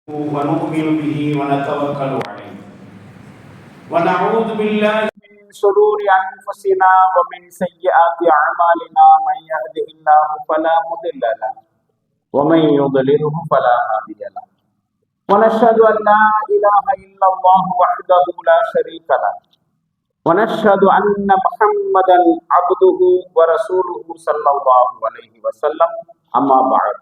ونؤمن به ونتوكل عليه ونعوذ بالله من شرور أنفسنا ومن سيئات أعمالنا من يهده الله فلا مضل له ومن يضلله فلا هادي له ونشهد أن لا إله إلا الله وحده لا شريك له ونشهد أن محمدا عبده ورسوله صلى الله عليه وسلم أما بعد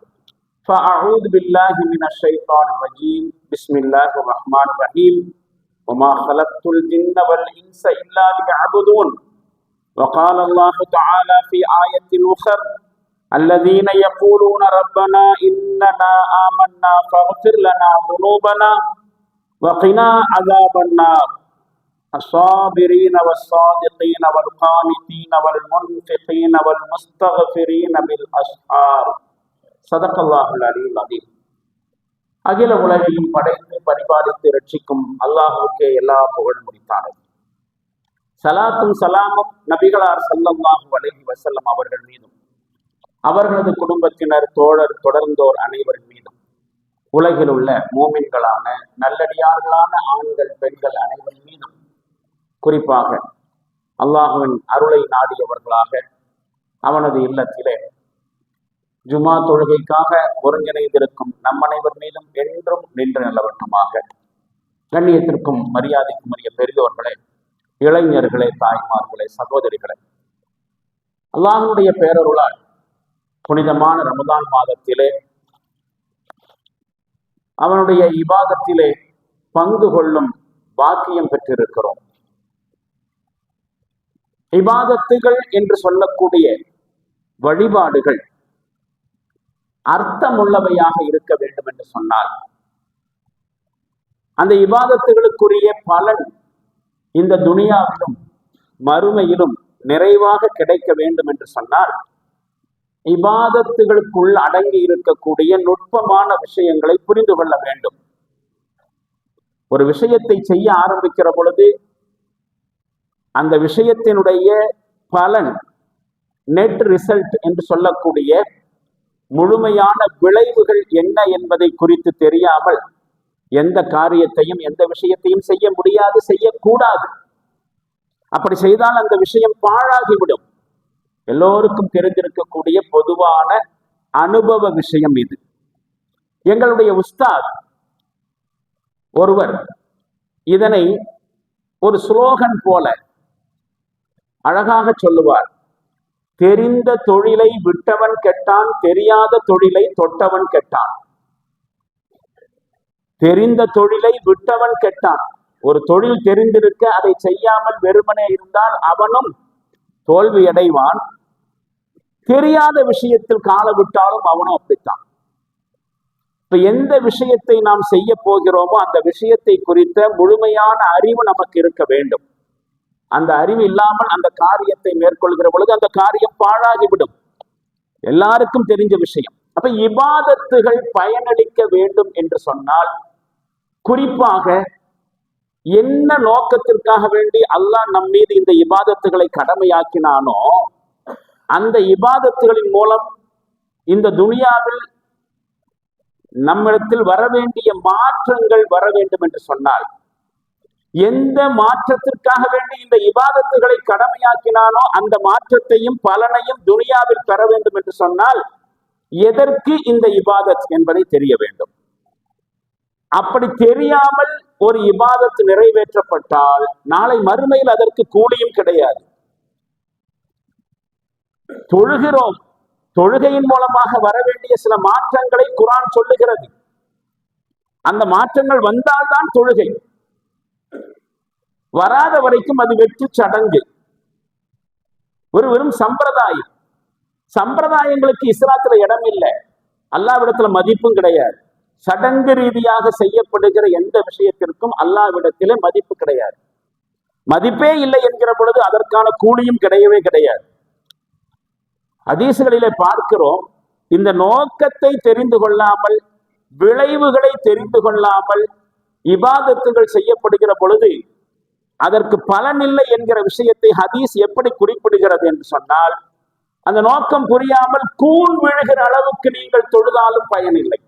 فأعوذ بالله من الشيطان الرجيم بسم الله الرحمن الرحيم وما خلقت الجن والإنس إلا ليعبدون وقال الله تعالى في آية أخرى الذين يقولون ربنا إننا آمنا فاغفر لنا ذنوبنا وقنا عذاب النار الصابرين والصادقين والقانتين والمنفقين والمستغفرين بالأسحار சதக்கல்லாஹுல் அலியுல் அதீம். அகில உலகையும் படைத்து பரிபாலித்து ரட்சிக்கும் அல்லாஹுக்கே எல்லா புகழும் முடித்தானது. சலாத்தும் சலாமும் நபிகளார் ஸல்லல்லாஹு அலைஹி வஸல்லம் அவர்கள் மீதும் அவர்களது குடும்பத்தினர் தோழர் தொடர்ந்தோர் அனைவரின் மீதும் உலகில் உள்ள மோமின்களான நல்லடியார்களான ஆண்கள் பெண்கள் அனைவரின் மீதும் குறிப்பாக அல்லாஹுவின் அருளை நாடியவர்களாக அவனது இல்லத்திலே ஜுமா தொழுகைக்காக ஒருங்கிணைந்திருக்கும் நம் அனைவர் மீதும் என்றும் நின்று நிலவட்டுமாக. கண்ணியத்திற்கும் மரியாதைக்கும் உரிய பெரியோர்களே, இளைஞர்களே, தாய்மார்களே, சகோதரிகளே, அல்லாஹ்வுடைய பேரருளால் புனிதமான ரமதான் மாதத்திலே அவனுடைய இபாதத்திலே பங்கு கொள்ளும் பாக்கியம் பெற்றிருக்கிறோம். இபாதத்துகள் என்று சொல்லக்கூடிய வழிபாடுகள் அர்த்தமுள்ளவையாக இருக்க வேண்டும் என்று சொன்னால் அந்த இபாதத்துகளுக்குரிய பலன் இந்த துனியாவிலும் மறுமையிலும் நிறைவாக கிடைக்க வேண்டும் என்று சொன்னால் இபாதத்துகளுக்குள் அடங்கி இருக்கக்கூடிய நுட்பமான விஷயங்களை புரிந்து கொள்ள வேண்டும். ஒரு விஷயத்தை செய்ய ஆரம்பிக்கிற பொழுது அந்த விஷயத்தினுடைய பலன், நெட் ரிசல்ட் என்று சொல்லக்கூடிய முழுமையான விளைவுகள் என்ன என்பதை குறித்து தெரியாமல் எந்த காரியத்தையும் எந்த விஷயத்தையும் செய்ய முடியாது, செய்யக்கூடாது. அப்படி செய்தால் அந்த விஷயம் பாழாகிவிடும். எல்லோருக்கும் தெரிந்திருக்கக்கூடிய பொதுவான அனுபவ விஷயம் இது. எங்களுடைய உஸ்தாத் ஒருவர் இதனை ஒரு ஸ்லோகன் போல அழகாக சொல்லுவார். தெரிந்த தொழிலை விட்டவன் கெட்டான், தெரியாத தொழிலை தொட்டவன் கெட்டான். தெரிந்த தொழிலை விட்டவன் கெட்டான். ஒரு தொழில் தெரிந்திருக்க அதை செய்யாமல் வெறுமனே இருந்தால் அவனும் தோல்வி அடைவான். தெரியாத விஷயத்தில் கால விட்டாலும் அவனும் அப்படித்தான். இப்ப எந்த விஷயத்தை நாம் செய்ய போகிறோமோ அந்த விஷயத்தை குறித்த முழுமையான அறிவு நமக்கு இருக்க வேண்டும். அந்த அறிவு இல்லாமல் அந்த காரியத்தை மேற்கொள்கிற பொழுது அந்த காரியம் பாழாகிவிடும். எல்லாருக்கும் தெரிஞ்ச விஷயம். அப்ப இபாதத்துகள் பயனளிக்க வேண்டும் என்று சொன்னால் குறிப்பாக என்ன நோக்கத்திற்காக வேண்டி அல்லாஹ் நம் மீது இந்த இபாதத்துகளை கடமையாக்கினானோ அந்த இபாதத்துகளின் மூலம் இந்த துனியாவில் நம்மிடத்தில் வர வேண்டிய மாற்றங்கள் வர வேண்டும் என்று சொன்னால் எந்த மாற்றத்திற்காக வேண்டி இந்த இபாதத்துகளை கடமையாக்கினானோ அந்த மாற்றத்தையும் பலனையும் துனியாவில் பெற வேண்டும் என்று சொன்னால் எதற்கு இந்த இபாதத் என்பதை தெரிய வேண்டும். அப்படி தெரியாமல் ஒரு இபாதத் நிறைவேற்றப்பட்டால் நாளை மறுமையில் அதற்கு கூலியும் கிடையாது. தொழுகிறோம், தொழுகையின் மூலமாக வர வேண்டிய சில மாற்றங்களை குர்ஆன் சொல்லுகிறது. அந்த மாற்றங்கள் வந்தால்தான் தொழுகை. வராத வரைக்கும் அது வெற்று சடங்கு, ஒரு வெறும் சம்பிரதாயம். சம்பிரதாயங்களுக்கு இஸ்லாத்துல இடம் இல்லை, அல்லாஹ்விடத்துல மதிப்பும் கிடையாது. சடங்கு ரீதியாக செய்யப்படுகிற எந்த விஷயத்திற்கும் அல்லாஹ்விடத்திலே மதிப்பு கிடையாது. மதிப்பே இல்லை என்கிற பொழுது அதற்கான கூலியும் கிடையவே கிடையாது. ஹதீஸ்களிலே பார்க்கிறோம், இந்த நோக்கத்தை தெரிந்து கொள்ளாமல் விளைவுகளை தெரிந்து கொள்ளாமல் இபாதத்துகள் செய்யப்படுகிற பொழுது அதற்கு பலனில்லை என்கிற விஷயத்தை ஹதீஸ் எப்படி குறிப்பிடுகிறது என்று சொன்னால் அந்த நோக்கம் புரியாமல் கூன் விழுகிற அளவுக்கு நீங்கள் தொழுதாலும் பயனில்லை.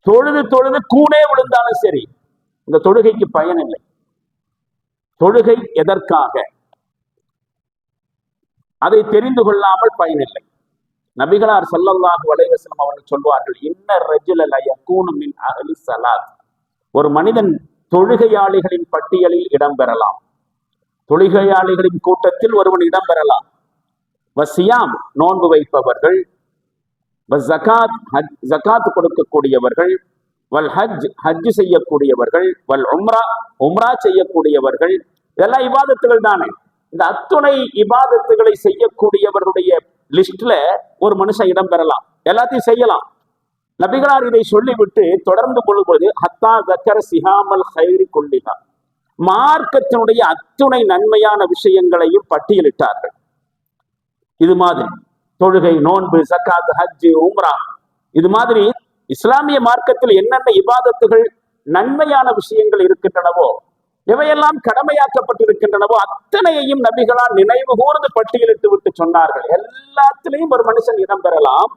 தொழுது தொழுது கூடே விழுந்தாலும் சரி, இந்த தொழுகைக்கு பயன் இல்லை. தொழுகை எதற்காக, அதை தெரிந்து கொள்ளாமல் பயனில்லை. நபிகளார் ஸல்லல்லாஹு அலைஹி வஸல்லம் அவர்கள் சொல்வார்கள், இன்னர் ரஜுல லா யகூனு மின் அஹ்லி ஸலாத். ஒரு மனிதன் தொழுகையாளிகளின் பட்டியலில் இடம்பெறலாம், தொழுகையாளிகளின் கூட்டத்தில் ஒருவன் இடம்பெறலாம். வசியாம், நோன்பு வைப்பவர்கள், ஜகாத், ஜகாத் கொடுக்கக்கூடியவர்கள், வல் ஹஜ், ஹஜ் செய்யக்கூடியவர்கள், வல் உம்ரா, உம்ரா செய்யக்கூடியவர்கள். இதெல்லாம் இபாதத்துகள் தானே. இந்த அத்துணை இபாதத்துகளை செய்யக்கூடியவருடைய லிஸ்ட்ல ஒரு மனுஷன் இடம்பெறலாம், எல்லாத்தையும் செய்யலாம். நபிகளார் இதை சொல்லிவிட்டு தொடர்ந்து கொள்ளும்போது, ஹத்தா தக்கர சிஹாமல் ஹைரி குல்லிஹா, மார்க்கத்தினுடைய அத்துணை நன்மையான விஷயங்களையும் பட்டியலிட்டார்கள். இது மாதிரி தொழுகை, நோன்பு, ஜகாத், ஹஜ், உம்ரா, இது மாதிரி இஸ்லாமிய மார்க்கத்தில் என்னென்ன இபாதத்துகள் நன்மையான விஷயங்கள் இருக்கின்றனவோ, எவையெல்லாம் கடமையாக்கப்பட்டிருக்கின்றனவோ அத்தனையையும் நபிகளால் நினைவு கூர்ந்து பட்டியலிட்டு விட்டு சொன்னார்கள். எல்லாத்திலையும் ஒரு மனுஷன் இடம்பெறலாம்.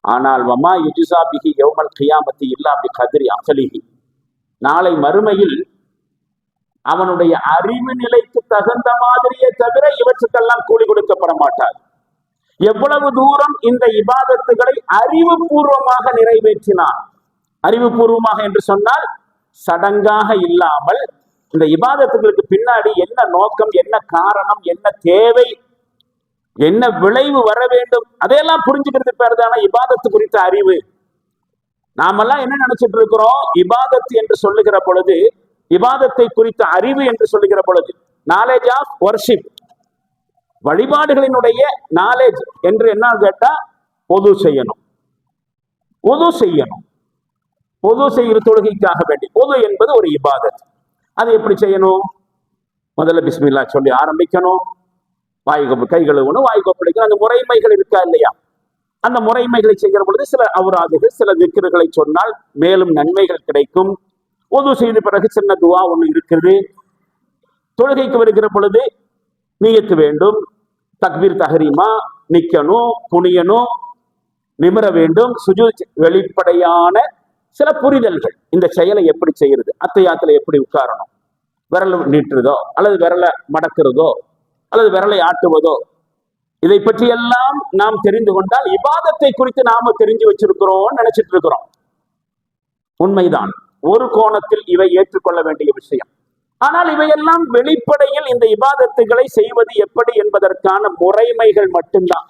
ஆனால் வமா யுஜ்ஸா பிஹி யௌமல் கியாமத்தி இல்லா பிகத்ரி அக்லிஹி, நாளை மறுமையில் அவனுடைய அறிவு நிலைக்கு தகுந்த மாதிரியே தவிர இவற்றுக்கெல்லாம் கூலி கொடுக்கப்பட மாட்டார். எவ்வளவு தூரம் இந்த இபாதத்துகளை அறிவுபூர்வமாக நிறைவேற்றினான், அறிவுபூர்வமாக என்று சொன்னால் சடங்காக இல்லாமல், இந்த இபாதத்துகளுக்கு பின்னாடி என்ன நோக்கம், என்ன காரணம், என்ன தேவை, என்ன விளைவு வர வேண்டும், அதையெல்லாம் புரிஞ்சுக்கிறது பேர் தானே இபாதத்து குறித்த அறிவு. நாமெல்லாம் என்ன நினைச்சிட்டு இருக்கிறோம், இபாதத்து என்று சொல்லுகிற பொழுது, இபாதத்தை குறித்த அறிவு என்று சொல்லுகிற பொழுது, நாலேஜ் ஆஃப் வர்ஷிப், வழிபாடுகளினுடைய நாலேஜ் என்று என்ன கேட்டா, பொது செய்யணும், பொது செய்யணும், பொது செய்கிற தொழுகைக்காக வேண்டி. பொது என்பது ஒரு இபாதத். அது எப்படி செய்யணும்? முதல்ல பிஸ்மில்லா சொல்லி ஆரம்பிக்கணும், கை கழுவணும், வாய் கொப்பளிக்கணும். அந்த முறைமைகள் இருக்கா இல்லையா? அந்த முறைமைகளை செய்கிற பொழுது சில அவுராதுகள், சில திக்ருகளை சொன்னால் மேலும் நன்மைகள் கிடைக்கும். ஒது செய்த பிறகு சின்ன துவா ஒண்ணு இருக்குது. தொழுகைக்கு வருகிற பொழுது நியத்து வேண்டும், தக்பீர் தஹரீமா, நிக்கணும், குனியணும், நிமிர வேண்டும், சுஜூத், வெளிப்படையான சில புரிதல்கள். இந்த செயலை எப்படி செய்யறது, அத்தையாத்துல எப்படி உட்காரணும், விரல் நீட்டுறதோ அல்லது விரலை மடக்கிறதோ அல்லது விரலை ஆட்டுவதோ, இதை பற்றி எல்லாம் நாம் தெரிந்து கொண்டால் இபாதத்தை குறித்து நாம தெரிஞ்சு வச்சிருக்கிறோம் நினைச்சிட்டு இருக்கிறோம். உண்மைதான், ஒரு கோணத்தில் இவை ஏற்றுக்கொள்ள வேண்டிய விஷயம். ஆனால் இவையெல்லாம் வெளிப்படையில் இந்த இபாதத்துகளை செய்வது எப்படி என்பதற்கான முறைமைகள் மட்டும்தான்,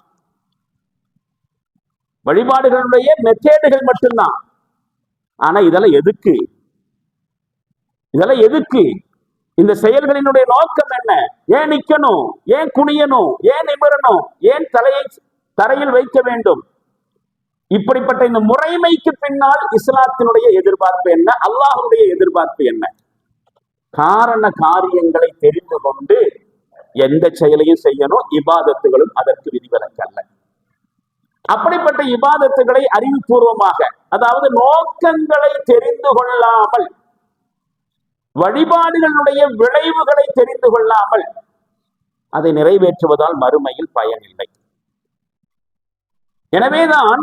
வழிபாடுகளுடைய மெத்தேடுகள் மட்டும்தான். ஆனா இதெல்லாம் எதுக்கு, இதெல்லாம் எதுக்கு? இந்த செயல்களினுடைய நோக்கம் என்ன? ஏன் நிக்கணும், ஏன் குனியணும், ஏன் நிமிரணும், ஏன் தலையை தரையில் வைக்க வேண்டும்? இப்படிப்பட்ட இந்த முறைமைக்கு பின்னால் இஸ்லாத்தினுடைய எதிர்பார்ப்பு என்ன, அல்லாஹ்வுடைய எதிர்பார்ப்பு என்ன? காரண காரியங்களை தெரிந்து கொண்டு எந்த செயலையும் செய்யணும். இபாதத்துகளும் அதற்கு விதிவிலக்கல்ல. அப்படிப்பட்ட இபாதத்துகளை அறிவுபூர்வமாக, அதாவது நோக்கங்களை தெரிந்து கொள்ளாமல், வழிபாடுகளுடைய விளைவுகளை தெரிந்து கொள்ளாமல் அதை நிறைவேற்றுவதால் மறுமையில் பயனில்லை. எனவேதான்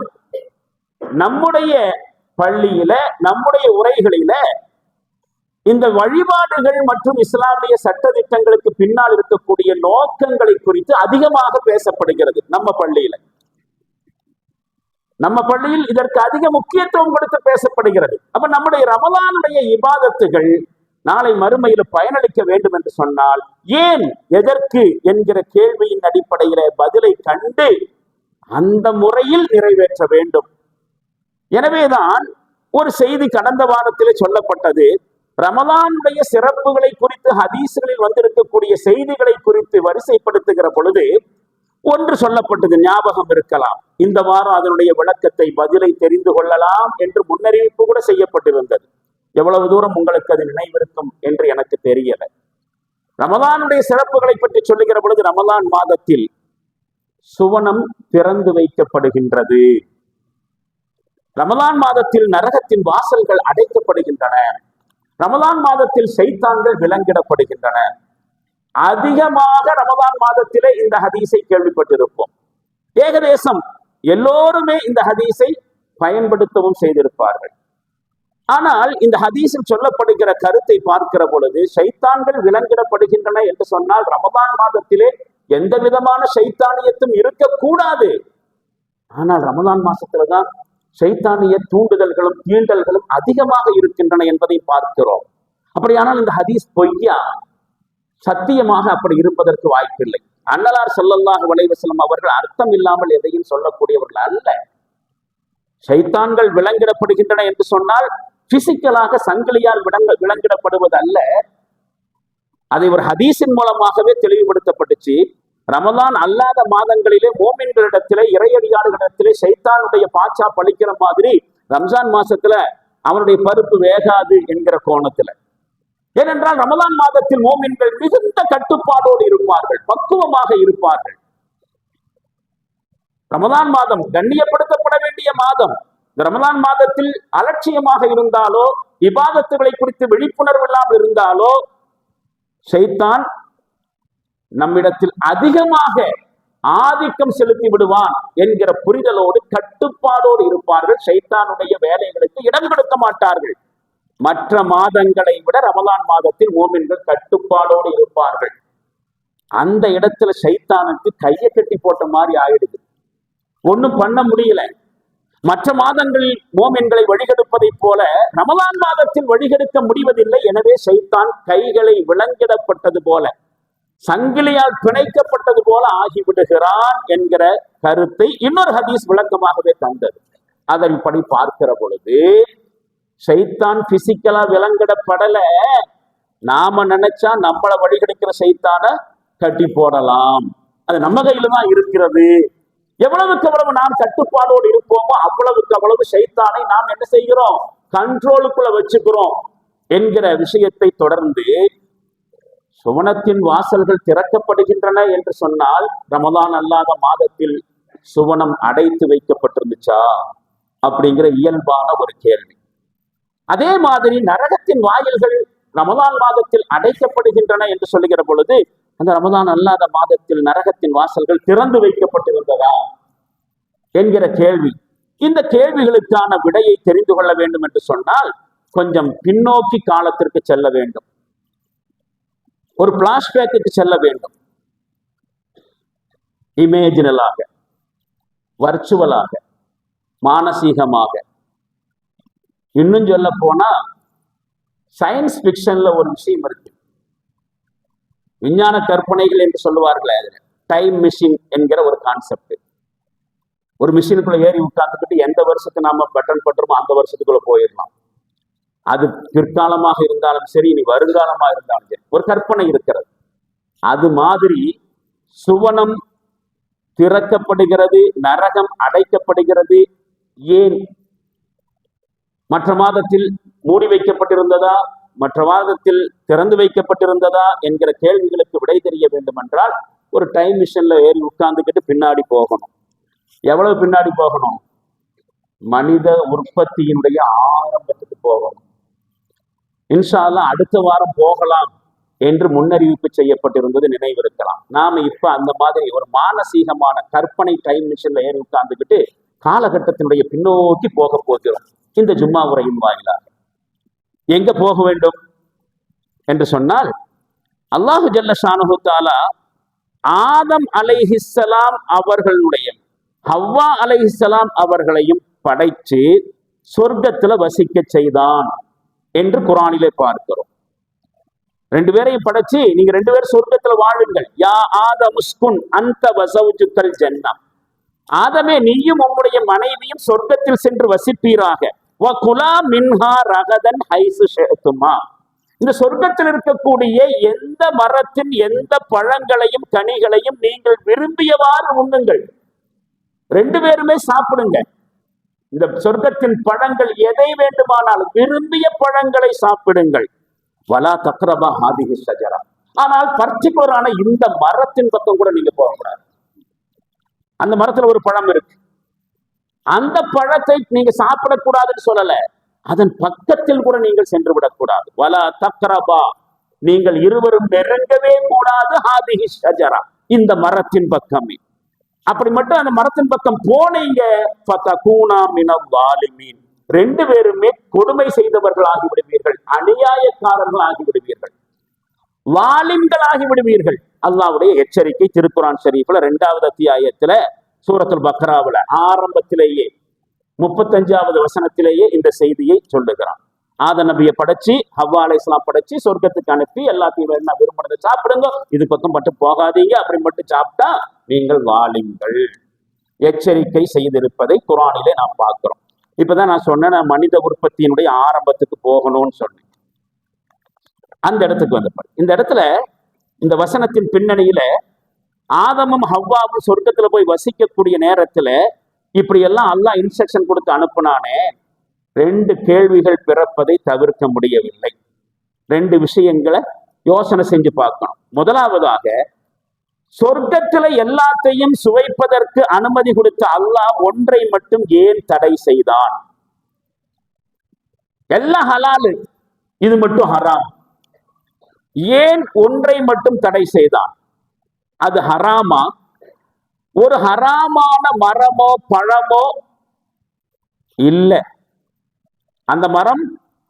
நம்முடைய பள்ளியில, நம்முடைய உரைகளில இந்த வழிபாடுகள் மற்றும் இஸ்லாமிய சட்ட திட்டங்களுக்கு பின்னால் இருக்கக்கூடிய நோக்கங்களை குறித்து அதிகமாக பேசப்படுகிறது. நம்ம பள்ளியில் இதற்கு அதிக முக்கியத்துவம் கொடுத்து பேசப்படுகிறது. அப்ப நம்முடைய ரமலானுடைய இபாதத்துகள் நாளை மறுமையில பயனளிக்க வேண்டும் என்று சொன்னால் ஏன், எதற்கு என்கிற கேள்வியின் அடிப்படையில பதிலை கண்டு அந்த முறையில் நிறைவேற்ற வேண்டும். எனவேதான் ஒரு செய்தி கடந்த வாரத்திலே சொல்லப்பட்டது. ரமலானுடைய சிறப்புகளை குறித்து ஹதீஸ்களில் வந்திருக்கக்கூடிய செய்திகளை குறித்து வரிசைப்படுத்துகிற பொழுது ஒன்று சொல்லப்பட்டது, ஞாபகம் இருக்கலாம். இந்த வாரம் அதனுடைய விளக்கத்தை, பதிலை தெரிந்து கொள்ளலாம் என்று முன்னறிவிப்பு கூட செய்யப்பட்டிருந்தது. எவ்வளவு தூரம் உங்களுக்கு அது நினைவிருக்கும் என்று எனக்கு தெரியல. ரமலானுடைய சிறப்புகளை பற்றி சொல்லுகிற பொழுது, ரமலான் மாதத்தில் சுவனம் திறந்து வைக்கப்படுகின்றது, ரமலான் மாதத்தில் நரகத்தின் வாசல்கள் அடைக்கப்படுகின்றன, ரமலான் மாதத்தில் சைத்தான்கள் விலங்கிடப்படுகின்றன. அதிகமாக ரமலான் மாதத்திலே இந்த ஹதீஸை கேள்விப்பட்டிருப்போம். ஏகதேசம் எல்லோருமே இந்த ஹதீஸை பயன்படுத்தவும் செய்திருப்பார்கள். ஆனால் இந்த ஹதீஸில் சொல்லப்படுகிற கருத்தை பார்க்கிற பொழுது ஷைத்தான்கள் விலங்கிடப்படுகின்றன என்று சொன்னால் ரமதான் மாதத்திலே எந்த விதமான ஷைத்தானியத்தும் இருக்கக்கூடாது. ஆனால் ரமதான் மாசத்துலதான் ஷைத்தானிய தூண்டுதல்களும் தீண்டல்களும் அதிகமாக இருக்கின்றன என்பதை பார்க்கிறோம். அப்படியானால் இந்த ஹதீஸ் பொய்யா? சத்தியமாக அப்படி இருப்பதற்கு வாய்ப்பில்லை. அன்னலார் ஸல்லல்லாஹு அலைஹி வஸல்லம் அவர்கள் அர்த்தம் இல்லாமல் எதையும் சொல்லக்கூடியவர்கள் அல்ல. ஷைத்தான்கள் விலங்கிடப்படுகின்றன என்று சொன்னால் பிசிக்கலாக சங்கிலியால் விலங்கிடப்படுவது அல்ல. அதை ஒரு ஹதீஸின் மூலமாகவே தெளிவுபடுத்தப்பட்டுச்சு. ரமதான் அல்லாத மாதங்களிலே மோமின்களிடத்திலே இறையடியார்களிடத்திலே ஷைத்தானுடைய பாச்சா பழிக்கிற மாதிரி ரம்ஜான் மாசத்துல அவனுடைய பருப்பு வேகாது என்கிற கோணத்துல. ஏனென்றால் ரமதான் மாதத்தில் மோமின்கள் மிகுந்த கட்டுப்பாடோடு இருப்பார்கள், பக்குவமாக இருப்பார்கள். ரமதான் மாதம் கண்ணியப்படுத்தப்பட வேண்டிய மாதம். ரமதான் மாதத்தில் அலட்சியமாக இருந்தாலோ இபாதத்துகளை குறித்து விழிப்புணர்வு இல்லாமல் இருந்தாலோ ஷைத்தான் நம்மிடத்தில் அதிகமாக ஆதிக்கம் செலுத்தி விடுவான் என்கிற புரிதலோடு கட்டுப்பாடோடு இருப்பார்கள். ஷைத்தானுடைய வேலைகளுக்கு இடம் கொடுக்க மாட்டார்கள். மற்ற மாதங்களை விட ரமலான் மாதத்தில் மோமின்கள் கட்டுப்பாடோடு இருப்பார்கள். அந்த இடத்துல ஷைத்தானுக்கு கையை கட்டி போட்ட மாதிரி ஆயிடுது, ஒண்ணும் பண்ண முடியல. மற்ற மாதங்களில் மோமின்களை வழிகெடுப்பதை போல ரமலான் மாதத்தில் வழிகெடுக்க முடிவதில்லை. எனவே ஷைத்தான் கைகளை விலங்கிடப்பட்டது போல, சங்கிலியால் பிணைக்கப்பட்டது போல ஆகிவிடுகிறான் என்கிற கருத்தை இன்னொரு ஹதீஸ் விளக்கமாகவே தந்தது. அதன்படி பார்க்கிற பொழுது ஷைத்தான் பிசிக்கலா விலங்கிடப்படல. நாம நினைச்சா நம்மளை வழிகெடுக்கிற ஷைத்தான கட்டி போடலாம். அது நம்ம கையில தான் இருக்கிறது. எவ்வளவுக்கு எவ்வளவு நாம் கட்டுப்பாடோடு இருப்போமோ அவ்வளவுக்கு அவ்வளவு ஷைத்தானை நாம் என்ன செய்கிறோம், கண்ட்ரோலுக்குள்ள வச்சுக்கிறோம் என்கிற விஷயத்தை தொடர்ந்து சுவனத்தின் வாசல்கள் திறக்கப்படுகின்றன என்று சொன்னால் ரமதான் அல்லாத மாதத்தில் சுவனம் அடைத்து வைக்கப்பட்டிருந்துச்சா அப்படிங்கிற இயல்பான ஒரு கேள்வி. அதே மாதிரி நரகத்தின் வாயில்கள் ரமதான் மாதத்தில் அடைக்கப்படுகின்றன என்று சொல்லுகிற பொழுது அந்த ரமதான் அல்லாத மாதத்தில் நரகத்தின் வாசல்கள் திறந்து வைக்கப்பட்டிருந்ததா என்கிற கேள்வி. இந்த கேள்விகளுக்கான விடையை தெரிந்து கொள்ள வேண்டும் என்று சொன்னால் கொஞ்சம் பின்னோக்கி காலத்திற்கு செல்ல வேண்டும், ஒரு பிளாஷ்பேக்கு செல்ல வேண்டும். இமேஜினலாக, வர்ச்சுவலாக, மானசீகமாக. இன்னும் சொல்ல போனா சயின்ஸ் பிக்ஷன்ல ஒரு விஷயம் இருக்கு, விஞ்ஞான கற்பனைகள் என்று சொல்லுவார்களே, டைம் மிஷின் என்கிற ஒரு கான்செப்ட். ஒரு மிஷினுக்குள்ள ஏறி உட்கார்ந்துக்கிட்டு எந்த வருஷத்துக்கு நாம பட்டன் பண்றோமோ அந்த வருஷத்துக்குள்ள போயிடலாம். அது பிற்காலமாக இருந்தாலும் சரி, இனி வருங்காலமாக இருந்தாலும் சரி, ஒரு கற்பனை இருக்கிறது. அது மாதிரி சுவனம் திறக்கப்படுகிறது, நரகம் அடைக்கப்படுகிறது. ஏன்? மற்ற மாதத்தில் மூடி வைக்கப்பட்டிருந்ததா, மற்ற மாதத்தில் திறந்து வைக்கப்பட்டிருந்ததா என்கிற கேள்விகளுக்கு விடை தெரிய வேண்டும் என்றால் ஒரு டைம் மிஷின்ல ஏறி உட்கார்ந்துக்கிட்டு பின்னாடி போகணும். எவ்வளவு பின்னாடி போகணும்? மனித உற்பத்தியினுடைய ஆரம்பத்துக்கு போகணும். இன்ஷா அல்லாஹ் அடுத்த வாரம் போகலாம் என்று முன்னறிவிப்பு செய்யப்பட்டிருந்தது நினைவிருக்கலாம். நாம இப்ப அந்த மாதிரி ஒரு மானசீகமான கற்பனை டைம் மிஷின்ல ஏறி உட்கார்ந்துக்கிட்டு காலகட்டத்தினுடைய பின்னோக்கி போக போகிறோம். இந்த ஜும்மா உரையின் வாயிலாக எங்க போக வேண்டும் என்று சொன்னால், அல்லாஹு ஜல்ல ஷானஹு தஆலா ஆதம் அலைஹிஸ்ஸலாம் அவர்களுடைய ஹவ்வா அலைஹிஸ்ஸலாம் அவர்களையும் படைச்சு சொர்க்கத்துல வசிக்க செய்தான் என்று குர்ஆனிலே பார்க்கிறோம். ரெண்டு பேரையும் படைச்சு நீங்க ரெண்டு பேரும் சொர்க்கத்துல வாழுங்கள். யா ஆதம் உஸ்குன் அன்த வஸௌஜுக்கல் ஜன்னah, ஆதமே நீயும் உம்முடைய மனைவியும் சொர்க்கத்தில் சென்று வசிப்பீராக. வகுலா மின்ஹா ரகதன் ஹைசு ஷிஅ்துமா, இந்த சொர்க்கத்தில் இருக்கக்கூடிய எந்த மரத்தின் எந்த பழங்களையும் கனிகளையும் நீங்கள் விரும்பியவாறு உண்ணுங்கள். ரெண்டு பேருமே சாப்பிடுங்க. இந்த சொர்க்கத்தின் பழங்கள் எதை வேண்டுமானாலும் விரும்பிய பழங்களை சாப்பிடுங்கள். வலா தக்ரபா ஹாதிஹி ஷஜரா, ஆனால் பர்டிகுலரான இந்த மரத்தின் பக்கம் கூட நீங்க போகக்கூடாது. அந்த மரத்துல ஒரு பழம் இருக்கு, அந்த பழத்தை நீங்க சாப்பிடக்கூடாதுன்னு சொல்லல, அதன் பக்கத்தில் கூட நீங்கள் சென்று விடக்கூடாது. வலா தக்ரபா, நீங்கள் இருவரும் நெருங்கவே கூடாது. ஹாதிஹி ஷஜரா, இந்த மரத்தின் பக்கமே. அப்படி மட்டும் அந்த மரத்தின் பக்கம் போனீங்க, ரெண்டு பேருமே கொடுமை செய்தவர்கள் ஆகிவிடுவீர்கள், அநியாயக்காரர்கள் ஆகிவிடுவீர்கள், வாலிம்கள் ஆகிவிடுவீர்கள். அல்லாஹ்வுடைய எச்சரிக்கை திருக்குரான் ஷரீஃப்ல 2வது அத்தியாயத்துல சூரத்துல் பக்ராவுல ஆரம்பத்திலேயே 35வது வசனத்திலேயே இந்த செய்தியை சொல்லுகிறான். ஆதம் நபியை படைச்சு, ஹவ்வா அலைஹிஸ்ஸலாம் படைச்சு சொர்க்கத்துக்கு அனுப்பி எல்லாத்தையும் என்ன விரும்பினதை சாப்பிடுங்க, இது பக்கம் மட்டும் போகாதீங்க, அப்படி மட்டும் சாப்பிட்டா நீங்கள் வாலிம்கள், எச்சரிக்கை செய்திருப்பதை குரானிலே நாம் பார்க்கிறோம். இப்பதான் நான் சொன்னேன், மனித உற்பத்தியினுடைய ஆரம்பத்துக்கு போகணும்னு சொன்னேன். அந்த இடத்துக்கு வந்தப்ப இந்த இடத்துல இந்த வசனத்தின் பின்னணியில ஆதமும் ஹவ்வாவும் சொர்க்கத்துல போய் வசிக்கக்கூடிய நேரத்துல இப்படி எல்லாம் அல்லாஹ் இன்ஸ்ட்ரக்ஷன் கொடுத்து அனுப்புனானே, 2 கேள்விகள் பிறப்பதை தவிர்க்க முடியவில்லை. 2 விஷயங்களை யோசனை செஞ்சு பார்க்கணும். முதலாவதாக, சொர்க்கத்துல எல்லாத்தையும் சுவைப்பதற்கு அனுமதி கொடுத்த அல்லாஹ் ஒன்றை மட்டும் ஏன் தடை செய்தான்? எல்லாம் ஹலாலு, இது மட்டும் ஹராம். ஏன் ஒன்றை மட்டும் தடை செய்தான்? அது ஹராமா? ஒரு ஹராமான மரமோ பழமோ இல்ல, அந்த மரம்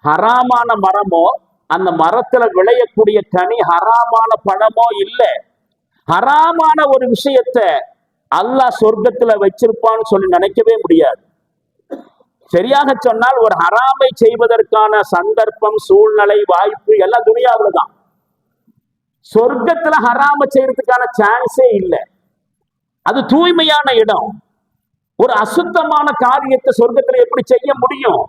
ஹராமான மரமோ அந்த மரத்துல விளையக்கூடிய கனி ஹராமான பழமோ இல்ல. ஹராமான ஒரு விஷயத்த அல்லாஹ் சொர்க்கத்துல வச்சிருப்பான்னு சொல்லி நினைக்கவே முடியாது. சரியாக சொன்னால் ஒரு ஹராமை செய்வதற்கான சந்தர்ப்பம், சூழ்நிலை, வாய்ப்பு எல்லாம் துனியாவுல தான். சொர்க்கத்துல ஹராம செய்யறதுக்கான சான்ஸே இல்லை. அது தூய்மையான இடம். ஒரு அசுத்தமான காரியத்தை சொர்க்கத்துல எப்படி செய்ய முடியும்?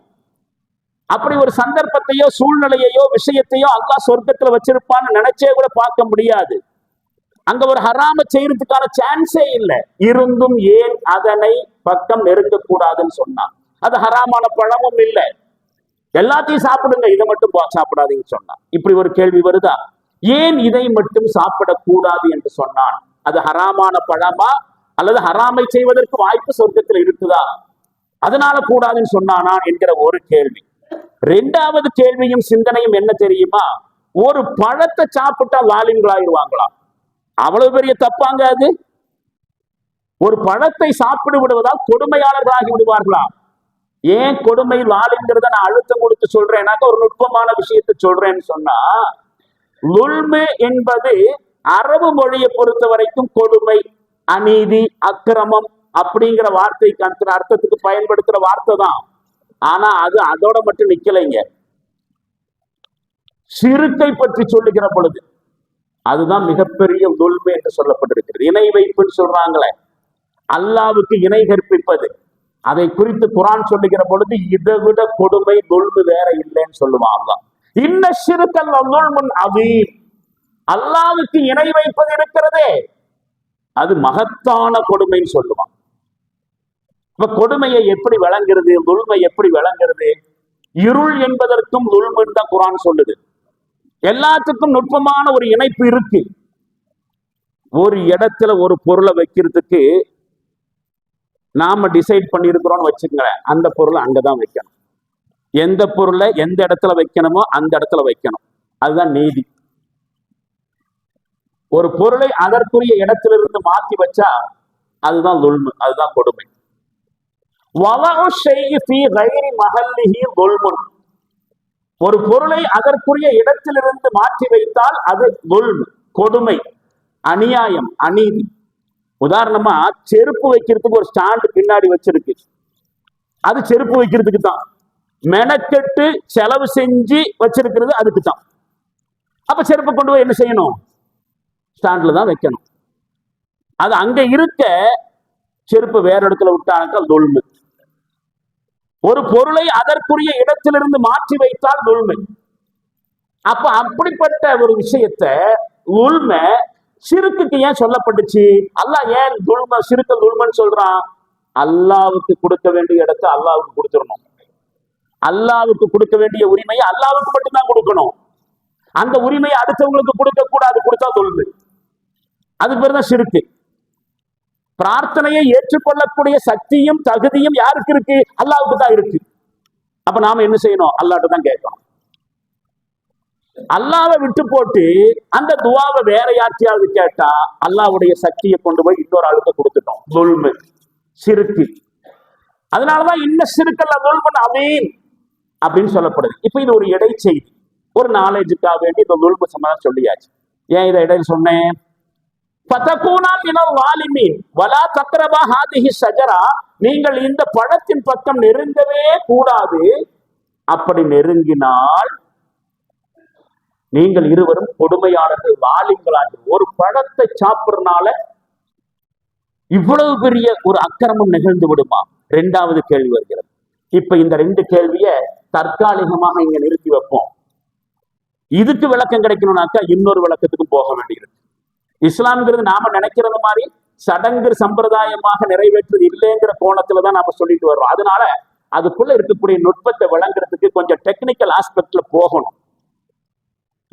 அப்படி ஒரு சந்தர்ப்பத்தையோ சூழ்நிலையையோ விஷயத்தையோ அல்லாஹ் சொர்க்கத்துல வச்சிருப்பான்னு நினைச்சே கூட பார்க்க முடியாது. அங்க ஒரு ஹராம செய்யறதுக்கான சான்ஸே இல்லை. இருந்தும் ஏன் அதனை பக்கம் நெருங்கக்கூடாதுன்னு சொன்னான்? அது ஹராமான பழமும் இல்லை, எல்லாத்தையும் சாப்பிடுங்க, இதை மட்டும் சாப்பிடாதீங்கன்னு சொன்னான். இப்படி ஒரு கேள்வி வருதா? ஏன் இதை மட்டும் சாப்பிடக்கூடாது என்று சொன்னான்? அது ஹராமான பழமா அல்லது ஹராமை செய்வதற்கு வாய்ப்பு சொர்க்கத்தில் இருக்குதா, அதனால கூடாதுன்னு சொன்னானா என்கிற ஒரு கேள்வி. 2வது கேள்வியும் சிந்தனையும் என்ன தெரியுமா? ஒரு பழத்தை சாப்பிட்டா வாலிம்களாயிருவாங்களா? அவ்வளவு பெரிய தப்பாங்க அது? ஒரு பழத்தை சாப்பிடு விடுவதால் கொடுமையாளர்களாகி விடுவார்களா? ஏன் கொடுமை வாலிங்கிறத நான் அழுத்தம் கொடுத்து சொல்றேன்னாக்க ஒரு நுட்பமான விஷயத்தை சொல்றேன்னு சொன்னா, லுல்மு என்பது அரபு மொழியை பொறுத்த வரைக்கும் கொடுமை, அநீதி, அக்கிரமம் அப்படிங்கிற வார்த்தைக்கு அந்த அர்த்தத்துக்கு பயன்படுத்துற வார்த்தை தான். ஆனா அது அதோட மட்டும் நிக்கலைங்க. ஷிர்கை பற்றி சொல்லுகிற பொழுது அதுதான் மிகப்பெரிய லுல்மு என்று சொல்லப்பட்டிருக்கிறது. இணை வைப்புன்னு சொல்றாங்களே, அல்லாவுக்கு இணை கற்பிப்பது, அதை குறித்து குரான் சொல்லுகிற பொழுது இதை விட கொடுமை லுல்மு வேற இல்லைன்னு சொல்லுவான் அல்லாஹ். இன்ன ஷிர்கல் லுல்முன் அதீம், அல்லாவுக்கு இணை வைப்பது இருக்கிறதே அது மகத்தான கொடுமைன்னு சொல்லுவான். இப்ப கொடுமையை எப்படி விளங்குறது, லுல்மை எப்படி விளங்குறது? இருள் என்பதற்கும் லுல்முன்னு தான் குரான் சொல்லுது. எல்லாத்துக்கும் நுட்பமான ஒரு இணைப்பு இருக்கு. ஒரு இடத்துல ஒரு பொருளை வைக்கிறதுக்கு நாம டிசைட் பண்ணியிருக்கிறோம்னு வச்சுக்கங்களேன், அந்த பொருளை அங்கதான் வைக்கணும். எந்த பொருளை எந்த இடத்துல வைக்கணுமோ அந்த இடத்துல வைக்கணும். அதுதான் நீதி. ஒரு பொருளை அதற்குரிய இடத்திலிருந்து மாற்றி வச்சா அதுதான் லுல்மு, அதுதான் கொடுமை. ஒரு பொருளை அதற்குரிய இடத்திலிருந்து மாற்றி வைத்தால் அது லுல்மு, கொடுமை, அநியாயம், அநீதி. உதாரணமா செருப்பு வைக்கிறதுக்கு ஒரு ஸ்டாண்ட் பின்னாடி வச்சிருக்கு, அது செருப்பு வைக்கிறதுக்கு தான். மெனக்கெட்டு செலவு செஞ்சு வச்சிருக்கிறது அதுக்கு தான். அப்ப செருப்பு கொண்டு போய் என்ன செய்யணும்? ஸ்டாண்ட்ல தான் வைக்கணும். அது அங்க இருக்க செருப்பு வேற இடத்துல விட்டானாக்கா லுல்மு. ஒரு பொருளை அதற்குரிய இடத்திலிருந்து மாற்றி வைத்தால் லுல்மை. அப்ப அப்படிப்பட்ட ஒரு விஷயத்தை லுல்மை ஷிர்க்குக்கு ஏன் சொல்லப்பட்டுச்சு? அல்லாஹ் ஏன் லுல்ம ஷிர்க்க லுல்மன்னு சொல்றான்? அல்லாவுக்கு கொடுக்க வேண்டிய இடத்தை அல்லாவுக்கு கொடுத்துடணும். அல்லாவுக்கு கொடுக்க வேண்டிய உரிமையை அல்லாவுக்கு மட்டும்தான் கொடுக்கணும். அந்த உரிமையை அடுத்தவங்களுக்கு கொடுக்க கூடாது, கொடுத்தா லுல்மு. அது பேர் தான் ஷிர்க்கு. பிரார்த்தனையை ஏற்றுக்கொள்ளக்கூடிய சக்தியும் தகுதியும் யாருக்கு இருக்கு? அல்லாவுக்கு தான் இருக்கு. அப்ப நாம என்ன செய்யணும்? அல்லாஹ்ட்ட தான் கேட்கணும். அல்லாவை விட்டு போட்டு அந்த துவாவை வேற யார்ட்டையாவது கேட்டா அல்லாவுடைய சக்தியை கொண்டு போய் இன்னொரு ஆளுக்கு கொடுத்துட்டோம். துல்மு, சிறுக்கு. அதனாலதான் இன்னும் சிறுக்கல்ல துல்மன் அவீன் அப்படின்னு சொல்லப்படுது. இப்ப இது ஒரு இடை செய்தி, ஒரு நாலேஜுக்காக வேண்டி இந்த துல்மு சம்பந்தம் சொல்லியாச்சு. ஏன் இதை இடையில் சொன்னேன்? நீங்கள் இந்த பழத்தின் பக்கம் நெருங்கவே கூடாது. அப்படி நெருங்கினால் நீங்கள் இருவரும் கொடுமையாளர்கள், வாலிம்களாக. ஒரு பழத்தை சாப்பிடுறதுனால இவ்வளவு பெரிய ஒரு அக்கிரமம் நிகழ்ந்து விடுமா? இரண்டாவது கேள்வி வருகிறது. இப்ப இந்த ரெண்டு கேள்வியை தற்காலிகமாக இங்க நிறுத்தி வைப்போம். இதுக்கு விளக்கம் கிடைக்கணும்னாக்கா இன்னொரு விளக்கத்துக்கும் போக வேண்டியிருக்கு. இஸ்லாம்ங்கிறது நாம நினைக்கிறது மாதிரி சடங்கு சம்பிரதாயமாக நிறைவேற்றுறது இல்லைங்கிற கோணத்துலதான் நாம சொல்லிட்டு வர்றோம். அதனால அதுக்குள்ள இருக்கக்கூடிய நுட்பத்தை விளங்குறதுக்கு கொஞ்சம் டெக்னிக்கல் ஆஸ்பெக்ட்ல போகணும்.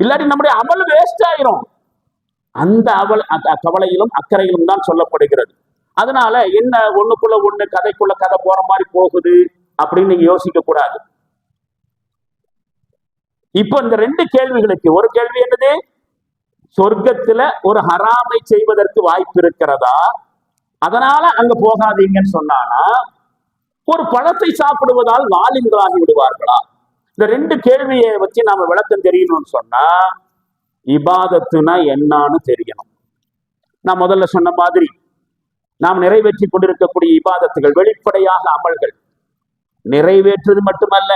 இல்லாட்டி நம்முடைய அமல் வேஸ்ட் ஆயிரும். அந்த கவலையிலும் அக்கறையிலும் தான் சொல்லப்படுகிறது. அதனால என்ன ஒண்ணுக்குள்ள ஒண்ணு கதைக்குள்ள கதை போற மாதிரி போகுது அப்படின்னு நீங்க யோசிக்க கூடாது. இப்போ இந்த ரெண்டு கேள்விகளுக்கு ஒரு கேள்வி என்னது? சொர்க்கத்துல ஒரு ஹராமை செய்வதற்கு வாய்ப்பு இருக்கிறதா, அதனால அங்க போகாதீங்கன்னு சொன்னானா, ஒரு பழத்தை சாப்பிடுவதால் வாலிம்களாகி விடுவார்களா? இந்த ரெண்டு கேள்வியை வச்சு நாம விளக்கம் தெரியணும்னு சொன்னா இபாதத்துனா என்னன்னு தெரியணும். நான் முதல்ல சொன்ன மாதிரி நாம் நிறைவேற்றி கொண்டிருக்கக்கூடிய இபாதத்துகள் வெளிப்படையாக அமல்கள். நிறைவேற்றுவது மட்டுமல்ல,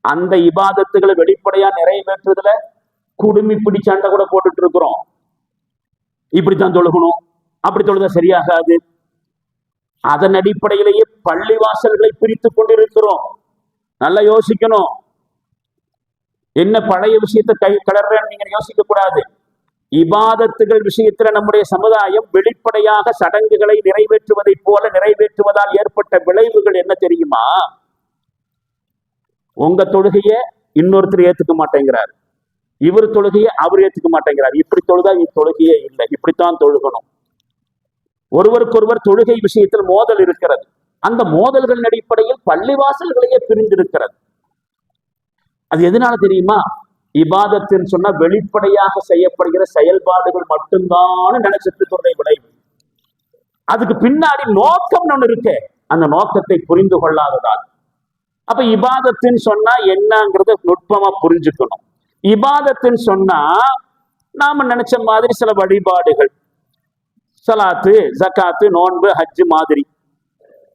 அந்த இபாதத்துகளை வெளிப்படையா நிறைவேற்றுறதுல குடுமி பிடி சண்டை கூட போட்டுட்டு இருக்கிறோம். இப்படித்தான் தொழுகணும், அப்படி தொழுதா சரியாகாது. அதன் அடிப்படையிலேயே பள்ளி வாசல்களை பிரித்து கொண்டிருக்கிறோம். நல்லா யோசிக்கணும். என்ன பழைய விஷயத்தை கை கடறேன்னு நீங்க யோசிக்க கூடாது. இபாதத்துகள் விஷயத்துல நம்முடைய சமுதாயம் வெளிப்படையாக சடங்குகளை நிறைவேற்றுவதை போல நிறைவேற்றுவதால் ஏற்பட்ட விளைவுகள் என்ன தெரியுமா? உங்க தொழுகைய இன்னொருத்தர் ஏத்துக்க மாட்டேங்கிறார், இவர் தொழுகையை அவர் ஏத்துக்க மாட்டேங்கிறார். இப்படி தொழுதா இது தொழுகையே இல்லை, இப்படித்தான் தொழுகணும். ஒருவருக்கொருவர் தொழுகை விஷயத்தில் மோதல் இருக்கிறது. அந்த மோதல்களின் அடிப்படையில் பள்ளிவாசல்களையே பிரிந்திருக்கிறது. அது எதனால தெரியுமா? இபாதத்துன்னு சொன்னா வெளிப்படையாக செய்யப்படுகிற செயல்பாடுகள் மட்டும்தான் நினைச்சிட்டு சொல்ற விளைவு. அதுக்கு பின்னாடி நோக்கம் ஒண்ணு இருக்கு, அந்த நோக்கத்தை புரிந்து கொள்ளாததால். அப்ப இபாதத்துன்னு சொன்னா என்னங்கிறத நுட்பமா புரிஞ்சுக்கணும். இபாதத்துன்னு சொன்னா நாம நினைச்ச மாதிரி சில வழிபாடுகள், சலாத்து, ஜக்காத்து, நோன்பு, ஹஜ்ஜு மாதிரி.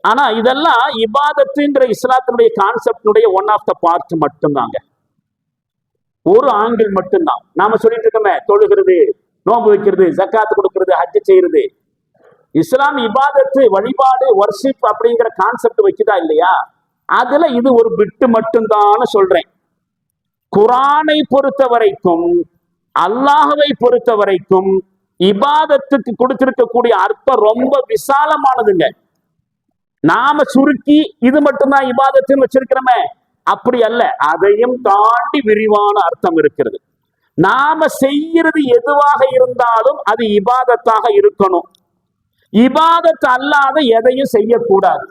ஆனா இதெல்லாம் இபாதத்துங்கிற இஸ்லாத்தினுடைய கான்செப்டினுடைய ஒன் ஆஃப் த பார்ட் மட்டும்தாங்க, ஒரு ஆங்கிள் மட்டும்தான். நாம சொல்லிட்டு இருக்கோமே, தொழுகிறது, நோன்பு வைக்கிறது, ஜக்காத்து கொடுக்கிறது, ஹஜ்ஜு செய்யறது. இஸ்லாம் இபாதத்து, வழிபாடு, வர்ஷிப் அப்படிங்கிற கான்செப்ட் வைக்குதா இல்லையா? அதுல இது ஒரு பிட்டு மட்டும்தான் சொல்றேன். குரானை பொறுத்த வரைக்கும், அல்லாஹ்வை பொறுத்த வரைக்கும் இபாதத்துக்கு கொடுத்திருக்கக்கூடிய அர்த்தம் ரொம்ப விசாலமானதுங்க. நாம சுருக்கி இது மட்டும்தான் இபாதத்துன்னு வச்சிருக்கிறோமே, அப்படி அல்ல. அதையும் தாண்டி விரிவான அர்த்தம் இருக்கிறது. நாம செய்யறது எதுவாக இருந்தாலும் அது இபாதத்தாக இருக்கணும். இபாதத் அல்லாத எதையும் செய்யக்கூடாது.